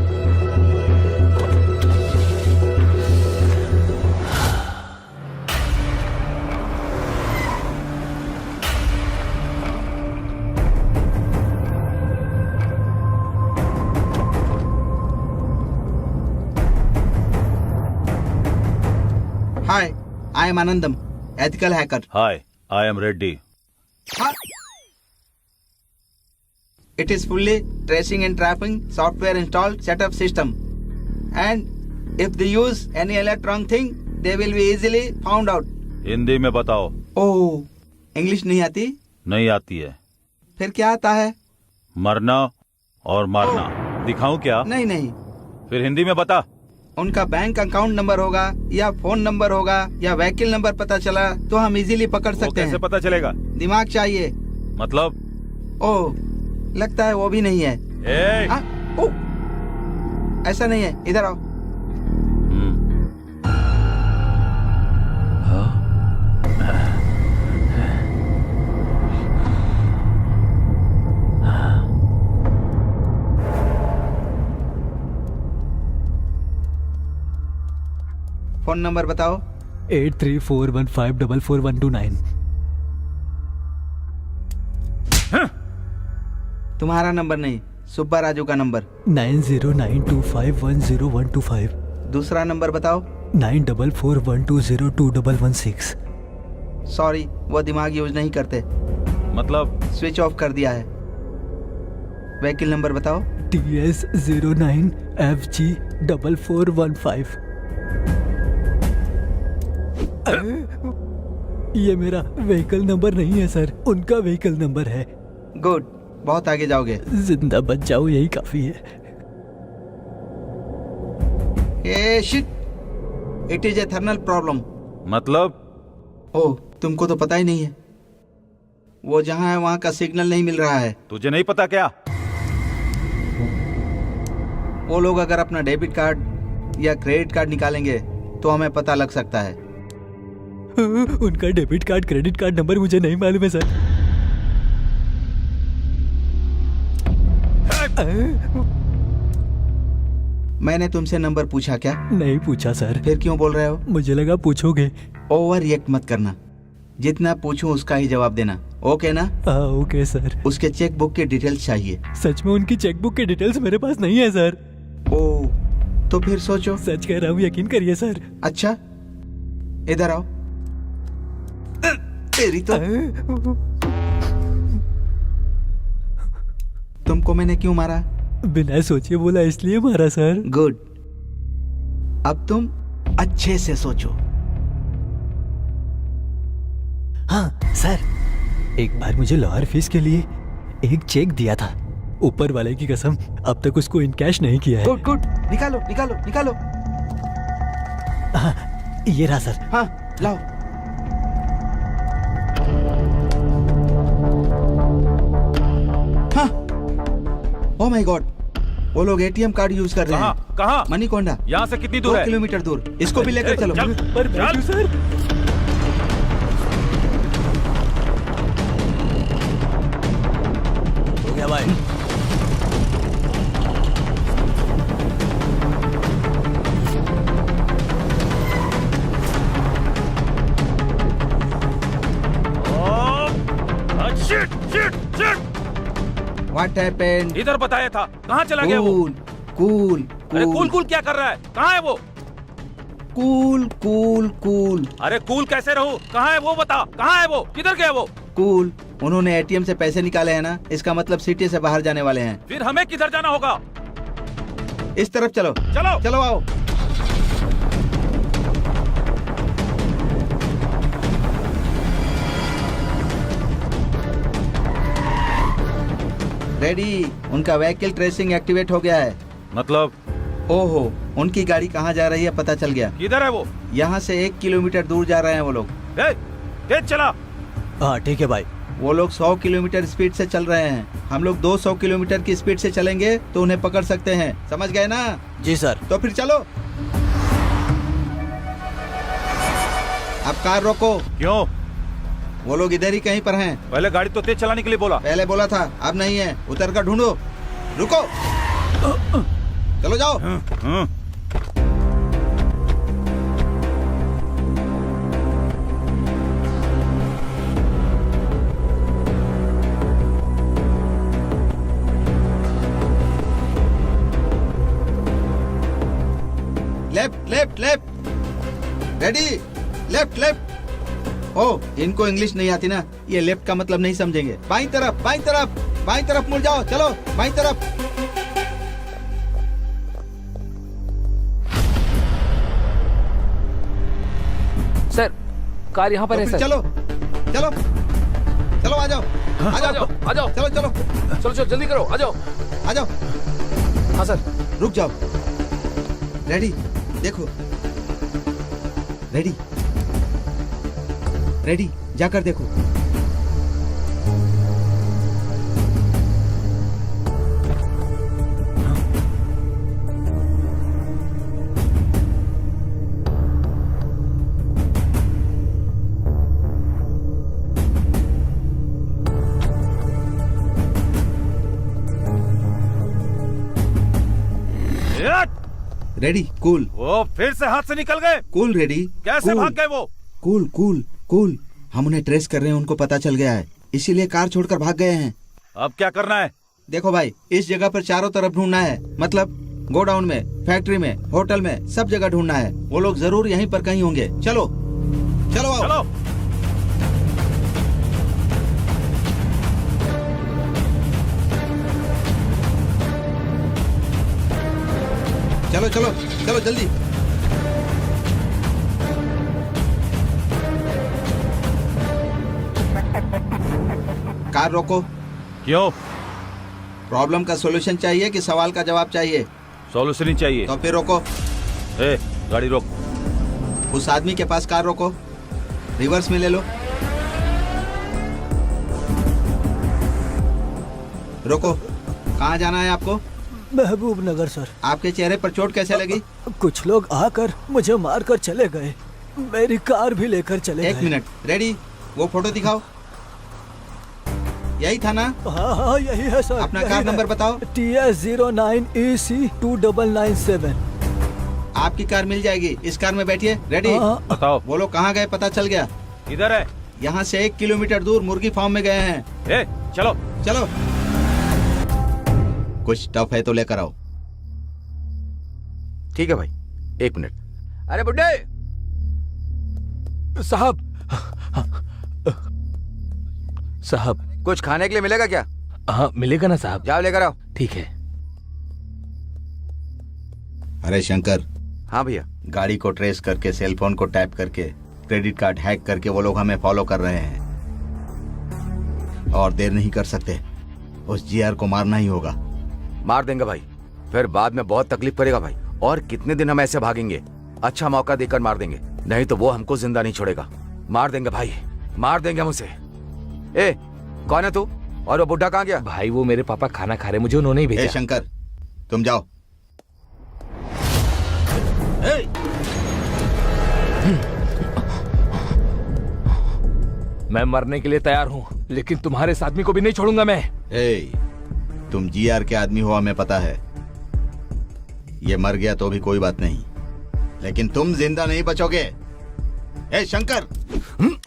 Hi, I am Anandam, ethical hacker. Hi, I am Reddy. It is fully tracing and tracking software installed setup system. And if they use any electronic thing, they will be easily found out. Hindi में बताओ। Oh, English नहीं आती? नहीं आती है। फिर क्या आता है? मरना और मारना। दिखाऊं क्या? नहीं नहीं। फिर हिंदी में बता। उनका बैंक अकाउंट नंबर होगा या फोन नंबर होगा या व्हीकल नंबर पता चला तो हम इजीली पकड़ सकते हैं। कैसे पता चलेगा? दिमाग चाहिए। मतलब? ओह, लगता है वो भी नहीं है। ऐसा नहीं है, इधर आओ। फोन नंबर बताओ। 8341544129। तुम्हारा नंबर नहीं, सुब्बा राजू का नंबर। 9092510125। दूसरा नंबर बताओ। 9441202116। सॉरी, वो दिमाग यूज नहीं करते। मतलब? स्विच ऑफ कर दिया है। व्हीकल नंबर बताओ। TS09FG4415। ये मेरा व्हीकल नंबर नहीं है सर, उनका व्हीकल नंबर है। गुड, बहुत आगे जाओगे। जिंदा बच जाओ, यही काफी है। Ah shit, it is a thermal problem. मतलब? ओह, तुमको तो पता ही नहीं है। वो जहाँ है वहाँ का सिग्नल नहीं मिल रहा है। तुझे नहीं पता क्या? वो लोग अगर अपना डेबिट कार्ड या क्रेडिट कार्ड निकालेंगे तो हमें पता लग सकता है। उनका debit card, credit card number मुझे नहीं मालूम है सर। मैंने तुमसे नंबर पूछा क्या? नहीं पूछा सर। फिर क्यों बोल रहे हो? मुझे लगा पूछोगे। ओवर रिएक्ट मत करना, जितना पूछूं उसका ही जवाब देना, ओके ना? हाँ ओके सर। उसके चेक बुक की डिटेल्स चाहिए। सच में उनकी चेक बुक की डिटेल्स मेरे पास नहीं है सर। ओह, तो फिर सोचो। सच कह रहा हूँ, यकीन करिए सर। अच्छा, इधर आओ। तेरी तो। तुमको मैंने क्यों मारा? बिना सोचे बोला इसलिए मारा सर। गुड, अब तुम अच्छे से सोचो। हाँ सर, एक बार मुझे लॉयर फीस के लिए एक चेक दिया था। ऊपर वाले की कसम, अब तक उसको इन कैश नहीं किया है। गुड गुड, निकालो निकालो निकालो। हाँ, ये रहा सर। हाँ लाओ। हाँ, ओह माय गॉड, वो लोग एटीएम कार्ड यूज कर रहे हैं। कहाँ? मणिकोंडा। यहाँ से कितनी दूर है? 2 किलोमीटर दूर। इसको भी लेकर चलो। पर बैठो सर। हो गया भाई। Shit shit shit. What happened? इधर बताया था, कहाँ चला गया वो? कूल अरे कूल कूल क्या कर रहा है? कहाँ है वो? Cool cool cool. अरे कूल कैसे रहूं? कहाँ है वो बता? कहाँ है वो? किधर गया वो? कूल, उन्होंने एटीएम से पैसे निकाले हैं ना, इसका मतलब सिटी से बाहर जाने वाले हैं। फिर हमें किधर जाना होगा? इस तरफ चलो। चलो चलो आओ। रेडी, उनका व्हीकल ट्रेसिंग एक्टिवेट हो गया है। मतलब? ओहो, उनकी गाड़ी कहाँ जा रही है पता चल गया। किधर है वो? यहाँ से 1 किलोमीटर दूर जा रहे हैं वो लोग। तेज चला। हाँ ठीक है भाई। वो लोग 100 किलोमीटर स्पीड से चल रहे हैं, हम लोग 200 किलोमीटर की स्पीड से चलेंगे तो उन्हें पकड़ सकते हैं, समझ गए ना? जी सर। तो फिर चलो। अब कार रोको। क्यों? वो लोग इधर ही कहीं पर हैं। पहले गाड़ी तो तेज चलाने के लिए बोला। पहले बोला था, अब नहीं है। उतर कर ढूंढो। रुको, चलो जाओ। Left left left. Ready, left left. Oh, इनको इंग्लिश नहीं आती ना, ये लेफ्ट का मतलब नहीं समझेंगे। बाईं तरफ, बाईं तरफ, बाईं तरफ मुड़ जाओ। चलो बाईं तरफ। सर, कार यहाँ पर तो है फिर सर। चलो चलो चलो, आ जाओ आ जाओ आ जाओ। चलो चलो चलो चलो जल्दी करो, आ जाओ आ जाओ। हाँ सर। रुक जाओ। रेडी, देखो। रेडी रेडी, जाकर देखो। Ready, cool. वो फिर से हाथ से निकल गए। Cool ready. कैसे भाग गए वो? Cool cool cool. हम उन्हें ट्रेस कर रहे हैं, उनको पता चल गया है, इसीलिए कार छोड़कर भाग गए हैं। अब क्या करना है? देखो भाई, इस जगह पर चारों तरफ ढूंढना है, मतलब गोडाउन में, फैक्ट्री में, होटल में, सब जगह ढूंढना है। वो लोग जरूर यहीं पर कहीं होंगे। चलो चलो आओ। चलो। चलो चलो चलो जल्दी। कार रोको। क्यों? प्रॉब्लम का सॉल्यूशन चाहिए कि सवाल का जवाब चाहिए? सॉल्यूशन ही चाहिए। तो फिर रोको। गाड़ी रोक। उस आदमी के पास कार रोको, रिवर्स में ले लो। रोको। कहाँ जाना है आपको? महबूब नगर सर। आपके चेहरे पर चोट कैसे लगी? कुछ लोग आकर मुझे मारकर चले गए, मेरी कार भी लेकर चले गए। 1 मिनट। रेडी, वो फोटो दिखाओ। यही था ना? हाँ हाँ यही है सर। अपना कार नंबर बताओ। TS09EC2997। आपकी कार मिल जाएगी, इस कार में बैठिए। रेडी, बताओ। वो लोग कहाँ गए पता चल गया? इधर है। यहाँ से 1 किलोमीटर दूर मुर्गी फार्म में गए हैं। चलो चलो। कुछ टफ है तो लेकर आओ। ठीक है भाई, 1 मिनट। अरे बुड्ढे साहब, साहब कुछ खाने के लिए मिलेगा क्या? हाँ मिलेगा ना साहब। जाओ लेकर आओ। ठीक है। अरे शंकर। हाँ भैया। गाड़ी को ट्रेस करके, सेल फोन को टैप करके, क्रेडिट कार्ड हैक करके वो लोग हमें फॉलो कर रहे हैं और देर नहीं कर सकते। उस जीआर को मारना ही होगा। मार देंगे भाई, फिर बाद में बहुत तकलीफ पड़ेगा भाई। और कितने दिन हम ऐसे भागेंगे? अच्छा मौका देकर मार देंगे, नहीं तो वो हमको जिंदा नहीं छोड़ेगा। मार देंगे भाई, मार देंगे हम उसे। ए, कौन है तू? और वो बुड्ढा कहाँ गया? भाई वो मेरे पापा खाना खा रहे, मुझे उन्होंने ही भेजा। ए शंकर, तुम जाओ। मैं मरने के लिए तैयार हूँ, लेकिन तुम्हारे इस आदमी को भी नहीं छोड़ूंगा मैं। तुम जीआर के आदमी हो, हमें पता है। ये मर गया तो भी कोई बात नहीं, लेकिन तुम जिंदा नहीं बचोगे। ए शंकर, रुक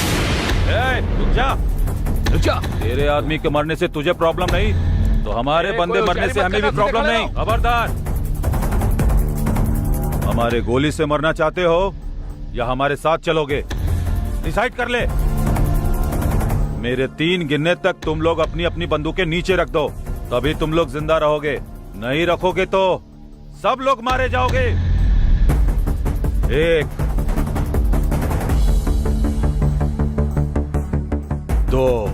जा, रुक जा। तेरे आदमी के मरने से तुझे प्रॉब्लम नहीं, तो हमारे बंदे मरने से हमें भी प्रॉब्लम नहीं। खबरदार। हमारे गोली से मरना चाहते हो या हमारे साथ चलोगे? डिसाइड कर ले। मेरे 3 गिनने तक तुम लोग अपनी अपनी बंदूकें नीचे रख दो, तभी तुम लोग जिंदा रहोगे। नहीं रखोगे तो सब लोग मारे जाओगे। 1 2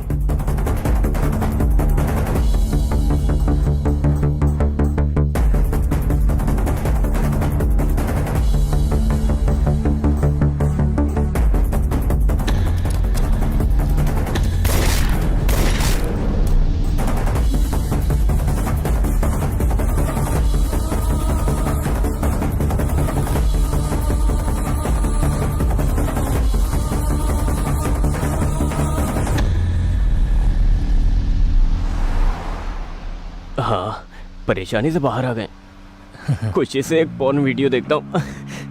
हाँ, परेशानी से बाहर आ गए। खुशी से एक पॉर्न वीडियो देखता हूँ।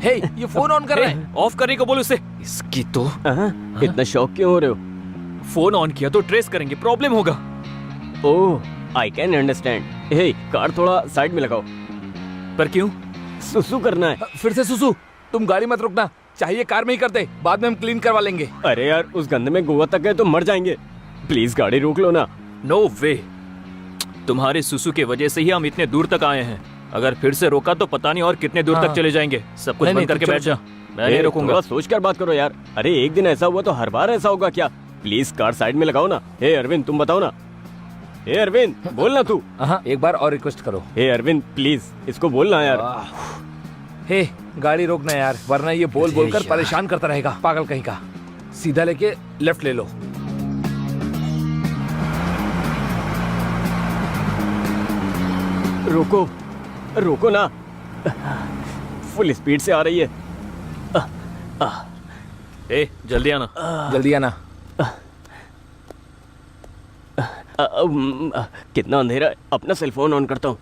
हे, ये फोन ऑन कर रहा है। ऑफ करने को बोलो उसे। इसकी तो इतना शौक क्यों हो रहे हो? फोन ऑन किया तो ट्रेस करेंगे, प्रॉब्लम होगा। Oh, I can understand. Hey, car थोड़ा साइड में लगाओ। पर क्यों? सुसु करना है। फिर से सुसु? तुम गाड़ी मत रुकना, चाहिए कार में ही कर दे, बाद में हम क्लीन करवा लेंगे। अरे यार, उस गंदे में गोवा तक गए तो मर जाएंगे। प्लीज गाड़ी रोक लो ना। नो वे, तुम्हारे सुसु के वजह से ही हम इतने दूर तक आए हैं। अगर फिर से रोका तो पता नहीं और कितने दूर तक चले जाएंगे। सब कुछ बंद करके बैठ जा, मैं नहीं रोकूंगा। सोच कर बात करो यार। अरे एक दिन ऐसा हुआ तो हर बार ऐसा होगा क्या? प्लीज कार साइड में लगाओ ना। हे अरविंद, तुम बताओ ना। हे अरविंद, बोलना तू। एक बार और रिक्वेस्ट करो। हे अरविंद, प्लीज इसको बोलना यार। हे, गाड़ी रोकना यार, वरना ये बोल बोल कर परेशान करता रहेगा, पागल कहीं का। सीधा लेके लेफ्ट ले लो। रोको, रोको ना। फुल स्पीड से आ रही है। ए, जल्दी आना, जल्दी आना। कितना अंधेरा है, अपना सेलफोन ऑन करता हूँ।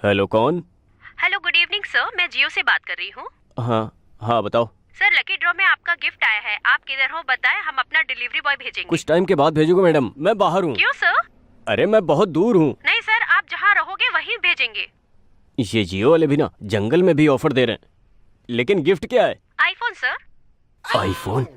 हेलो, कौन? हेलो, गुड इवनिंग सर, मैं जियो से बात कर रही हूँ। हाँ बताओ। सर, लकी ड्रॉ में आपका गिफ्ट आया है, आप किधर हो बताएं, हम अपना डिलीवरी बॉय भेजेंगे। कुछ टाइम के बाद भेजूंगा मैडम, मैं बाहर हूँ। क्यों सर? अरे मैं बहुत दूर हूँ। नहीं सर, आप जहाँ रहोगे वहीं भेजेंगे। ये जियो वाले भी ना जंगल में भी ऑफर दे रहे हैं, लेकिन गिफ्ट क्या है? IPhone sir. आईफोन?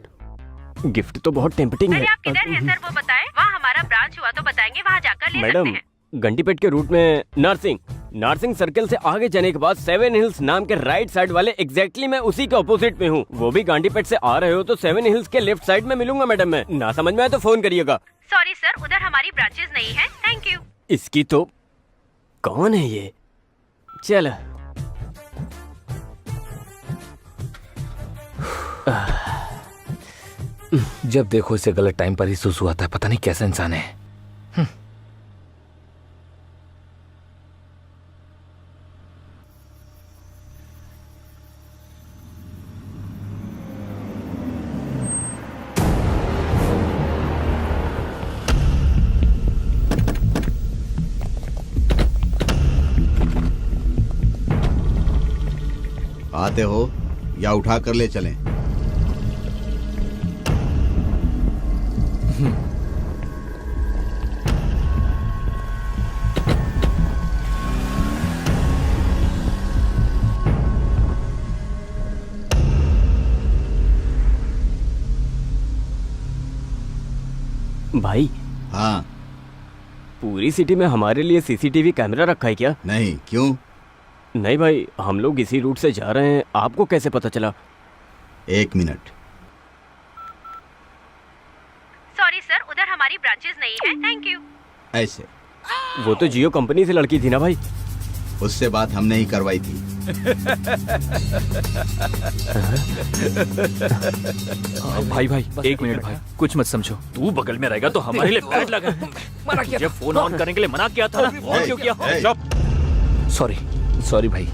गिफ्ट तो बहुत टेम्पटिंग है। आप किधर हैं सर वो बताएं, वहाँ हमारा ब्रांच हुआ तो बताएंगे, वहाँ जाकर ले सकते मैडम, हैं। घंटीपेट के रूट में नारसिंग सर्कल से आगे जाने के बाद 7 हिल्स नाम के राइट साइड वाले एग्जैक्टली मैं उसी के ऑपोजिट में हूँ। वो भी घंटीपेट से आ रहे हो तो 7 हिल्स के लेफ्ट साइड में मिलूंगा मैडम। मैं ना समझ में आए तो फोन करिएगा। सॉरी सर, उधर हमारी ब्रांचेस नहीं है। Thank you. इसकी तो कौन है ये? चल जब देखो इसे गलत टाइम पर ही सुसु आता है, पता नहीं कैसा इंसान है। आते हो या उठा कर ले चलें? भाई। हाँ। पूरी सिटी में हमारे लिए सीसीटीवी कैमरा रखा है क्या? नहीं, क्यों? नहीं भाई, हम लोग इसी रूट से जा रहे हैं, आपको कैसे पता चला? 1 मिनट। सॉरी सर, उधर हमारी ब्रांचेस नहीं है। Thank you. ऐसे? वो तो जियो कंपनी से लड़की थी ना भाई। उससे बात हमने ही करवाई थी। भाई एक मिनट भाई, कुछ मत समझो। तू बगल में रहेगा तो हमारे लिए बैड लगा। मना किया, जब फोन ऑन करने के लिए मना किया था ना, ऑन क्यों किया? सॉरी भाई।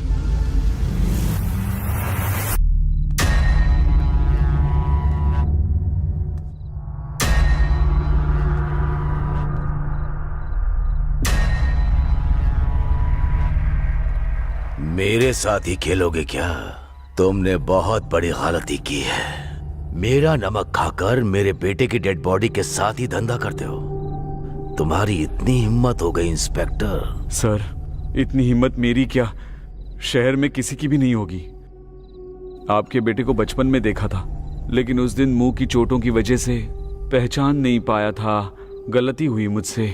मेरे साथ ही खेलोगे क्या? तुमने बहुत बड़ी गलती की है। मेरा नमक खाकर मेरे बेटे की डेड बॉडी के साथ ही धंधा करते हो। तुम्हारी इतनी हिम्मत हो गई इंस्पेक्टर। सर, इतनी हिम्मत मेरी क्या, शहर में किसी की भी नहीं होगी। आपके बेटे को बचपन में देखा था, लेकिन उस दिन मुंह की चोटों की वजह से पहचान नहीं पाया था। गलती हुई मुझसे।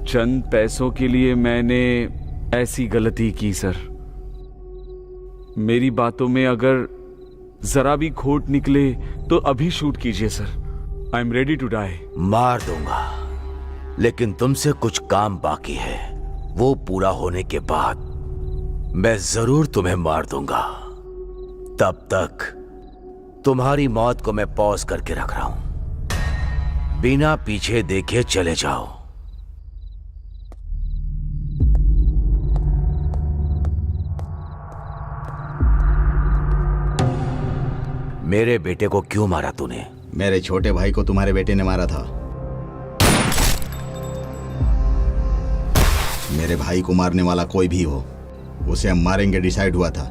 चंद पैसों के लिए मैंने ऐसी गलती की सर। मेरी बातों में अगर जरा भी खोट निकले तो अभी शूट कीजिए sir. I am ready to die. मार दूंगा, लेकिन तुमसे कुछ काम बाकी है। वो पूरा होने के बाद मैं जरूर तुम्हें मार दूंगा। तब तक तुम्हारी मौत को मैं पॉज करके रख रहा हूं। बिना पीछे देखे चले जाओ। मेरे बेटे को क्यों मारा तूने? मेरे छोटे भाई को तुम्हारे बेटे ने मारा था। मेरे भाई को मारने वाला कोई भी हो, उसे हम मारेंगे डिसाइड हुआ था।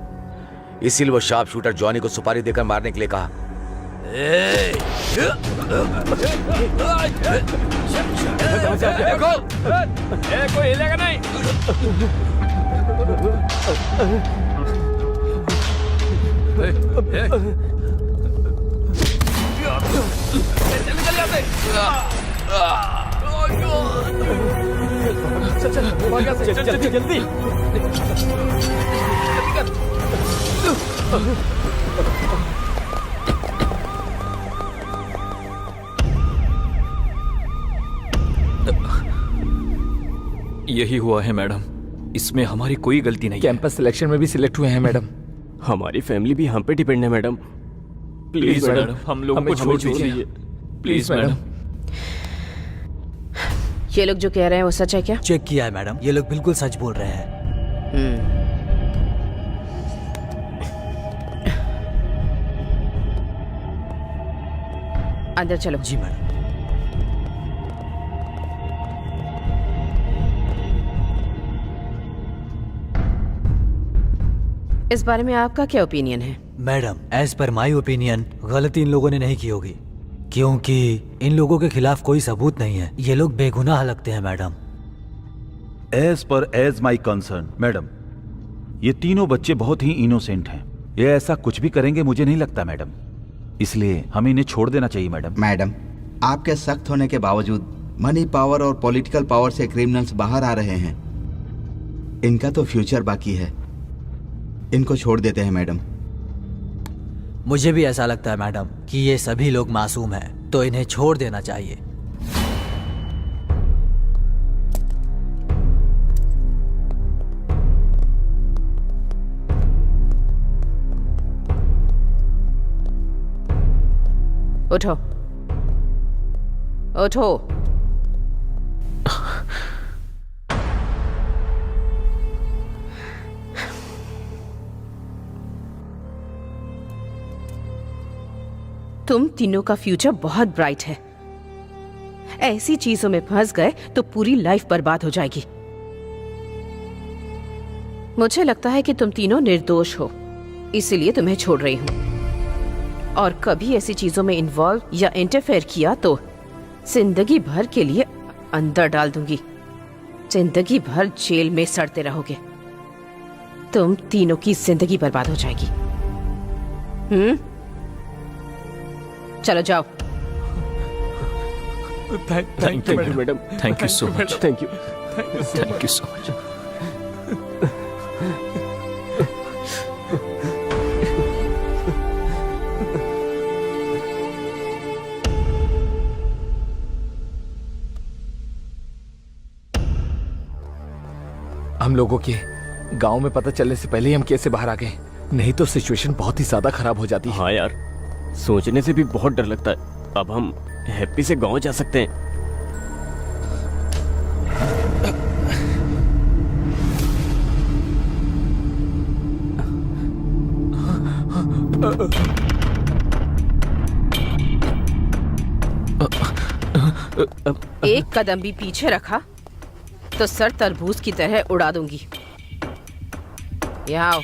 इसीलिए वो शार्प शूटर जॉनी को सुपारी देकर मारने के लिए कहा। देखो, कोई हिलेगा नहीं। जल्दी जल्दी यही हुआ है मैडम, इसमें हमारी कोई गलती नहीं। कैंपस सिलेक्शन में भी सिलेक्ट हुए हैं मैडम। हमारी फैमिली भी हम पे डिपेंड है मैडम। प्लीज मैडम, हम लोगों को छोड़ दीजिए प्लीज मैडम। ये लोग जो कह रहे हैं वो सच है क्या? चेक किया है मैडम, ये लोग बिल्कुल सच बोल रहे हैं। अंदर चलो। जी मैडम। इस बारे में आपका क्या ओपिनियन है? Madam, as per my opinion गलती इन लोगों ने नहीं की होगी, क्योंकि इन लोगों के खिलाफ कोई सबूत नहीं है। ये लोग बेगुनाह लगते हैं madam. As my concern madam, ये तीनों बच्चे बहुत ही इनोसेंट हैं। ये ऐसा कुछ भी करेंगे मुझे नहीं लगता मैडम, इसलिए हमें इन्हें छोड़ देना चाहिए मैडम। मैडम, आपके सख्त होने के बावजूद मनी पावर और पॉलिटिकल पावर से क्रिमिनल्स बाहर आ रहे हैं। इनका तो फ्यूचर बाकी है, इनको छोड़ देते हैं मैडम। मुझे भी ऐसा लगता है मैडम कि ये सभी लोग मासूम हैं, तो इन्हें छोड़ देना चाहिए। उठो उठो। तुम तीनों का फ्यूचर बहुत ब्राइट है। ऐसी चीजों में फंस गए तो पूरी लाइफ बर्बाद हो जाएगी। मुझे लगता है कि तुम तीनों निर्दोष हो, इसीलिए तुम्हें छोड़ रही हूं। और कभी ऐसी चीजों में इन्वॉल्व या इंटरफेयर किया तो जिंदगी भर के लिए अंदर डाल दूंगी। जिंदगी भर जेल में सड़ते रहोगे। तुम तीनों की जिंदगी बर्बाद हो जाएगी। चलो जाओ। Thank you madam. Thank you so much. Thank you so much. हम लोगों के गांव में पता चलने से पहले ही हम कैसे बाहर आ गए, नहीं तो सिचुएशन बहुत ही ज्यादा खराब हो जाती है। हाँ यार, सोचने से भी बहुत डर लगता है। अब हम हैप्पी से गांव जा सकते हैं। एक कदम भी पीछे रखा तो सर तरबूज की तरह उड़ा दूंगी। यहाँ आओ।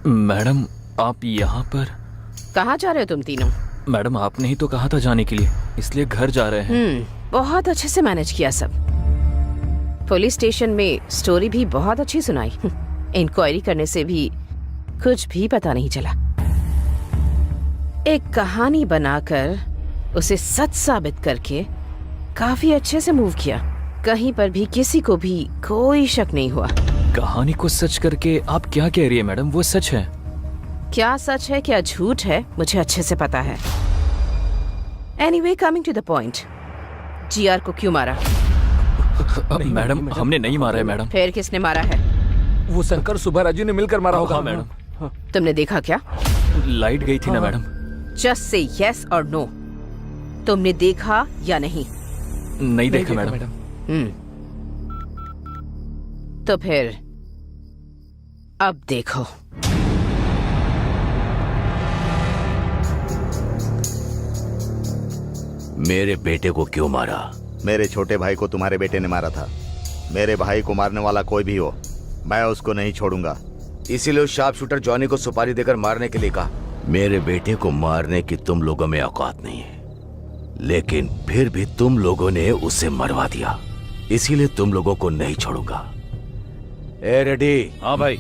मैडम, आप यहाँ पर? कहाँ जा रहे हो तुम तीनों? मैडम, आपने ही तो कहा था जाने के लिए, इसलिए घर जा रहे हैं। बहुत अच्छे से मैनेज किया सब। पुलिस स्टेशन में स्टोरी भी बहुत अच्छी सुनाई। इंक्वायरी करने से भी कुछ भी पता नहीं चला। एक कहानी बनाकर उसे सच साबित करके काफी अच्छे से मूव किया। कहीं पर भी किसी को भी कोई शक नहीं हुआ। कहानी को सच करके आप क्या कह रही है मैडम? वो सच है। क्या सच है क्या झूठ है मुझे अच्छे से पता है। Anyway, coming to the point, GR को क्यों मारा? मैडम, हमने नहीं मारा है मैडम। फिर किसने मारा है? वो शंकर सुबह राजू ने मिलकर मारा होगा। हाँ मैडम। तुमने देखा क्या? लाइट गई थी ना मैडम। जस्ट से यस और नो, तुमने देखा या नहीं? नहीं देखा मैडम। तो फिर अब देखो। मेरे बेटे को क्यों मारा? मेरे छोटे भाई को तुम्हारे बेटे ने मारा था। मेरे भाई को मारने वाला कोई भी हो, मैं उसको नहीं छोड़ूंगा। इसीलिए उस शार्प शूटर जॉनी को सुपारी देकर मारने के लिए कहा। मेरे बेटे को मारने की तुम लोगों में औकात नहीं है, लेकिन फिर भी तुम लोगों ने उसे मरवा दिया, इसीलिए तुम लोगों को नहीं छोड़ूंगा। ए रेडी? हाँ भाई।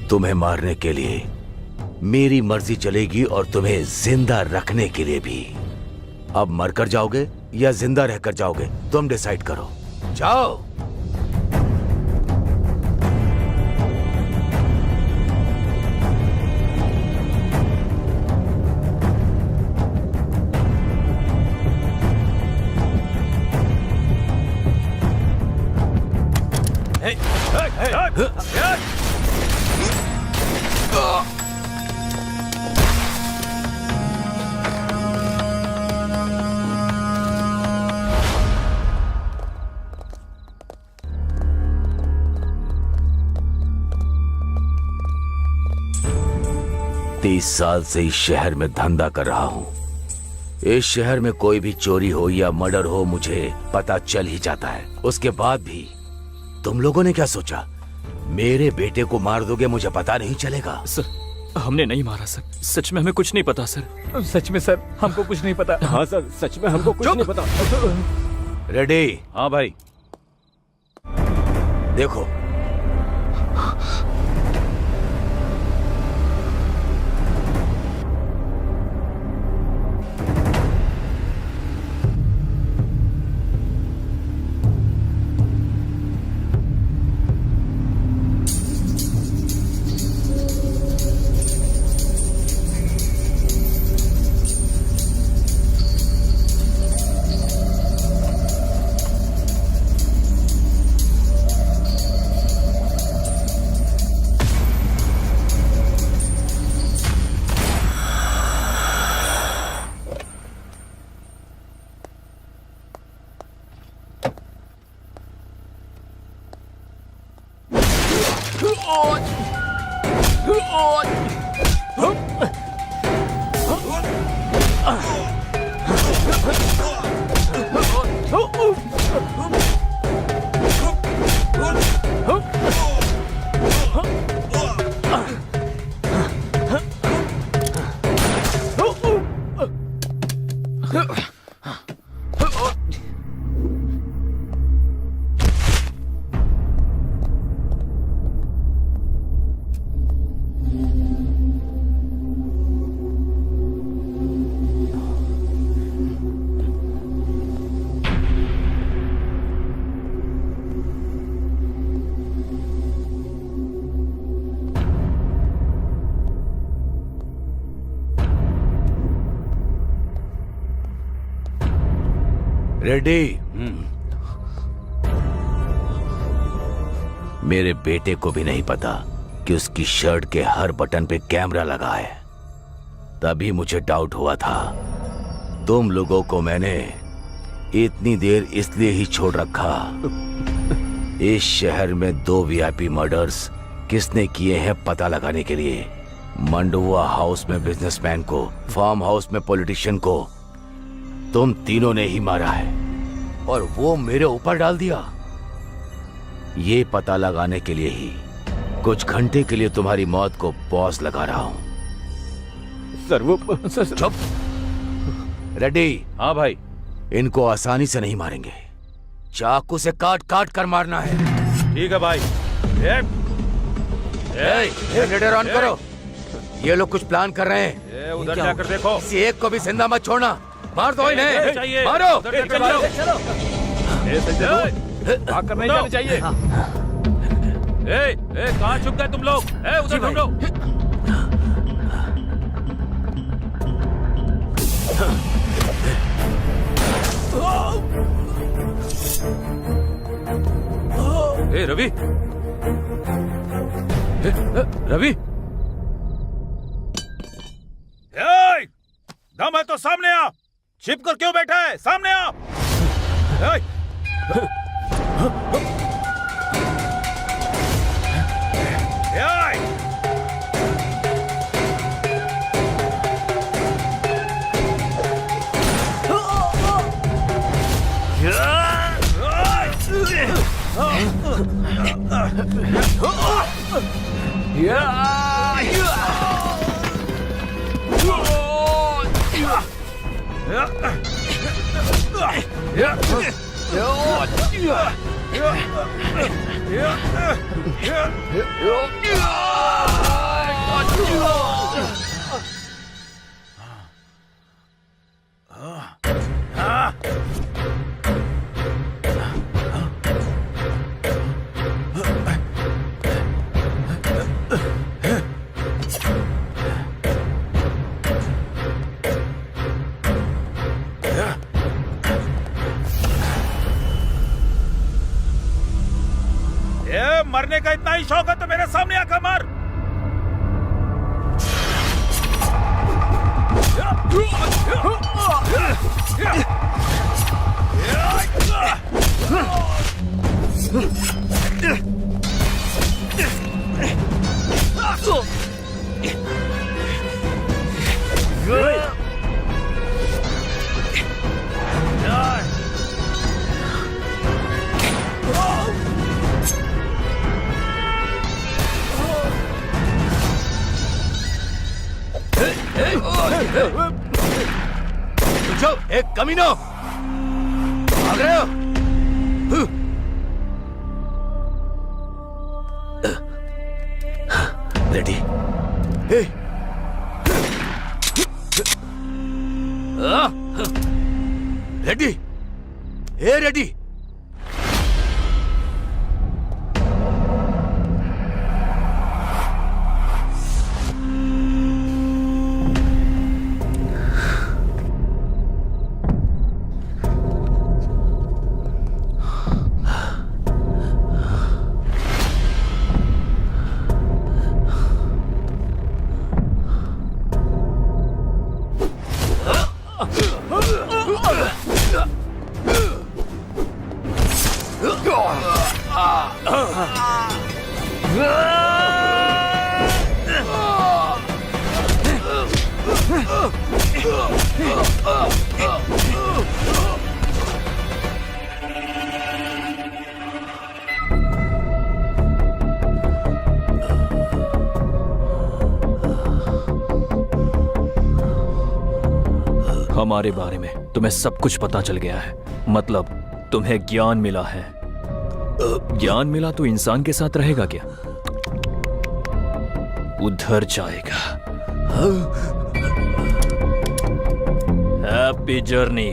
तुम्हें मारने के लिए मेरी मर्जी चलेगी और तुम्हें जिंदा रखने के लिए भी। अब मरकर जाओगे या जिंदा रहकर जाओगे, तुम डिसाइड करो। जाओ। तीस साल से इस शहर में धंधा कर रहा हूं। इस शहर में कोई भी चोरी हो या मर्डर हो, मुझे पता चल ही जाता है। उसके बाद भी तुम लोगों ने क्या सोचा, मेरे बेटे को मार दोगे, मुझे पता नहीं चलेगा? सर, हमने नहीं मारा सर। सच में हमें कुछ नहीं पता सर। सच में सर, हमको कुछ नहीं पता। हाँ सर, सच में हमको कुछ नहीं पता। रेडी? हाँ भाई। देखो, रेडी? मेरे बेटे को भी नहीं पता कि उसकी शर्ट के हर बटन पे कैमरा लगा है। तभी मुझे डाउट हुआ था। तुम लोगों को मैंने इतनी देर इसलिए ही छोड़ रखा। इस शहर में 2 वीआईपी मर्डर्स किसने किए हैं पता लगाने के लिए। मंडुआ हाउस में बिजनेसमैन को, फार्म हाउस में पॉलिटिशियन को तुम तीनों ने ही मारा है, और वो मेरे ऊपर डाल दिया। ये पता लगाने के लिए ही कुछ घंटे के लिए तुम्हारी मौत को पॉज लगा रहा हूं। सर वो चुप। रेडी? हाँ भाई। इनको आसानी से नहीं मारेंगे, चाकू से काट काट कर मारना है। ठीक है भाई। जनरेटर ऑन करो। ये लोग कुछ प्लान कर रहे हैं। उधर जाकर देखो। किसी एक को भी जिंदा मत छोड़ना। मार दो इन्हें। मारो। भाग कर नहीं जाना चाहिए। कहाँ छुप गए तुम लोग? उधर ढूंढो। रवि, रवि, दम है तो सामने आ। छिप कर क्यों बैठा है? सामने आ। मरने का इतना ही शौक है तो मेरे सामने आकर मार। जाओ, एक कमीनो भाग रहे हो? रेडी? रेडी? रेडी? हमारे बारे में तुम्हें सब कुछ पता चल गया है। मतलब तुम्हें ज्ञान मिला है। ज्ञान मिला तो इंसान के साथ रहेगा क्या? उधर जाएगा। Happy journey.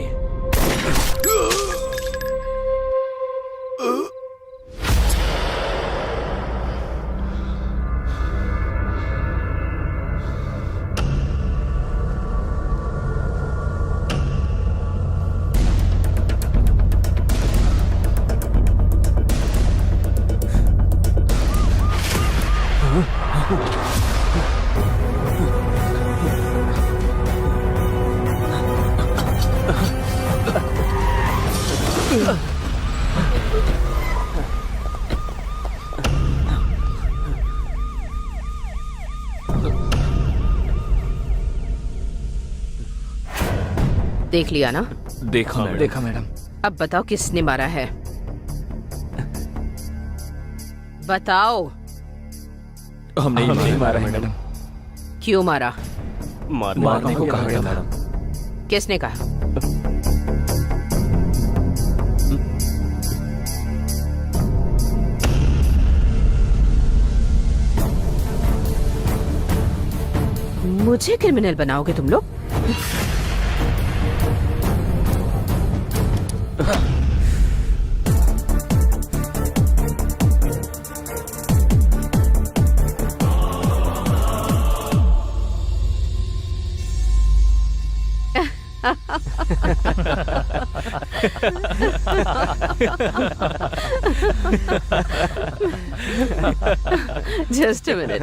देख लिया ना? देखा मैडम। देखा मैडम। अब बताओ किसने मारा है? बताओ। हमने नहीं मारा मैडम। क्यों मारा? मारने को कहा गया मैडम। किसने कहा? मुझे क्रिमिनल बनाओगे तुम लोग? Just a minute.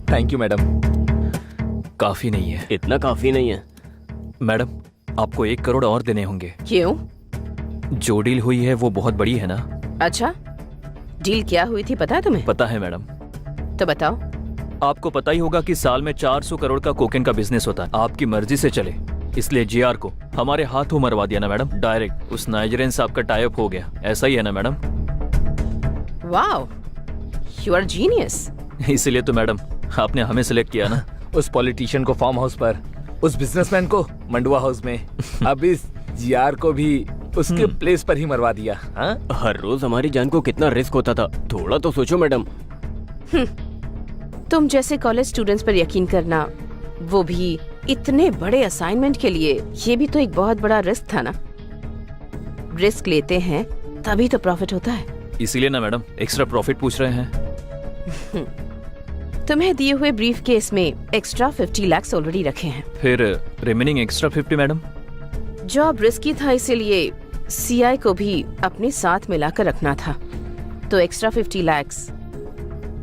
Thank you madam. काफी नहीं है। इतना काफी नहीं है मैडम, आपको 1 करोड़ और देने होंगे। क्यों? जो डील हुई है वो बहुत बड़ी है ना। अच्छा, डील क्या हुई थी पता है तुम्हें? पता है मैडम। तो बताओ। आपको पता ही होगा कि साल में 400 करोड़ का कोकेन का बिजनेस होता है। आपकी मर्जी से चले, इसलिए जीआर को हमारे हाथों मरवा दिया ना मैडम। डायरेक्ट उस नाइजीरियन साहब का टाई अप हो गया। ऐसा ही है ना madam? Wow, you are genius. इसीलिए तो मैडम आपने हमें सिलेक्ट किया ना। उस पॉलिटिशियन को फार्म हाउस पर, उस बिजनेसमैन को मंडुआ हाउस में, अब इस जीआर को भी उसके प्लेस पर ही मरवा दिया। हाँ? हर रोज हमारी जान को कितना रिस्क होता था, थोड़ा तो सोचो मैडम। तुम जैसे कॉलेज स्टूडेंट्स पर यकीन करना, वो भी इतने बड़े असाइनमेंट के लिए, ये भी तो एक बहुत बड़ा रिस्क था ना। रिस्क लेते हैं तभी तो प्रॉफिट होता है। इसीलिए ना मैडम एक्स्ट्रा प्रॉफिट पूछ रहे हैं। तुम्हें दिए हुए ब्रीफ केस में एक्स्ट्रा 50 लाख ऑलरेडी रखे हैं। फिर remaining extra 50 madam? Job risky था, इसीलिए सीआई को भी अपने साथ मिलाकर रखना था, तो एक्स्ट्रा 50 लाख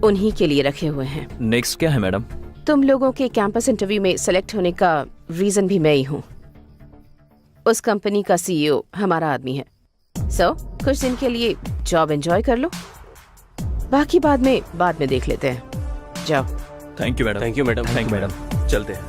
उन्हीं के लिए रखे हुए हैं। नेक्स्ट क्या है मैडम? तुम लोगों के कैंपस इंटरव्यू में सेलेक्ट होने का रीजन भी मैं ही हूँ। उस कंपनी का सीईओ हमारा आदमी है। सो कुछ दिन के लिए जॉब एंजॉय कर लो, बाकी बाद में देख लेते हैं। जाओ। Thank you madam. Thank you madam. Thank you madam. चलते हैं।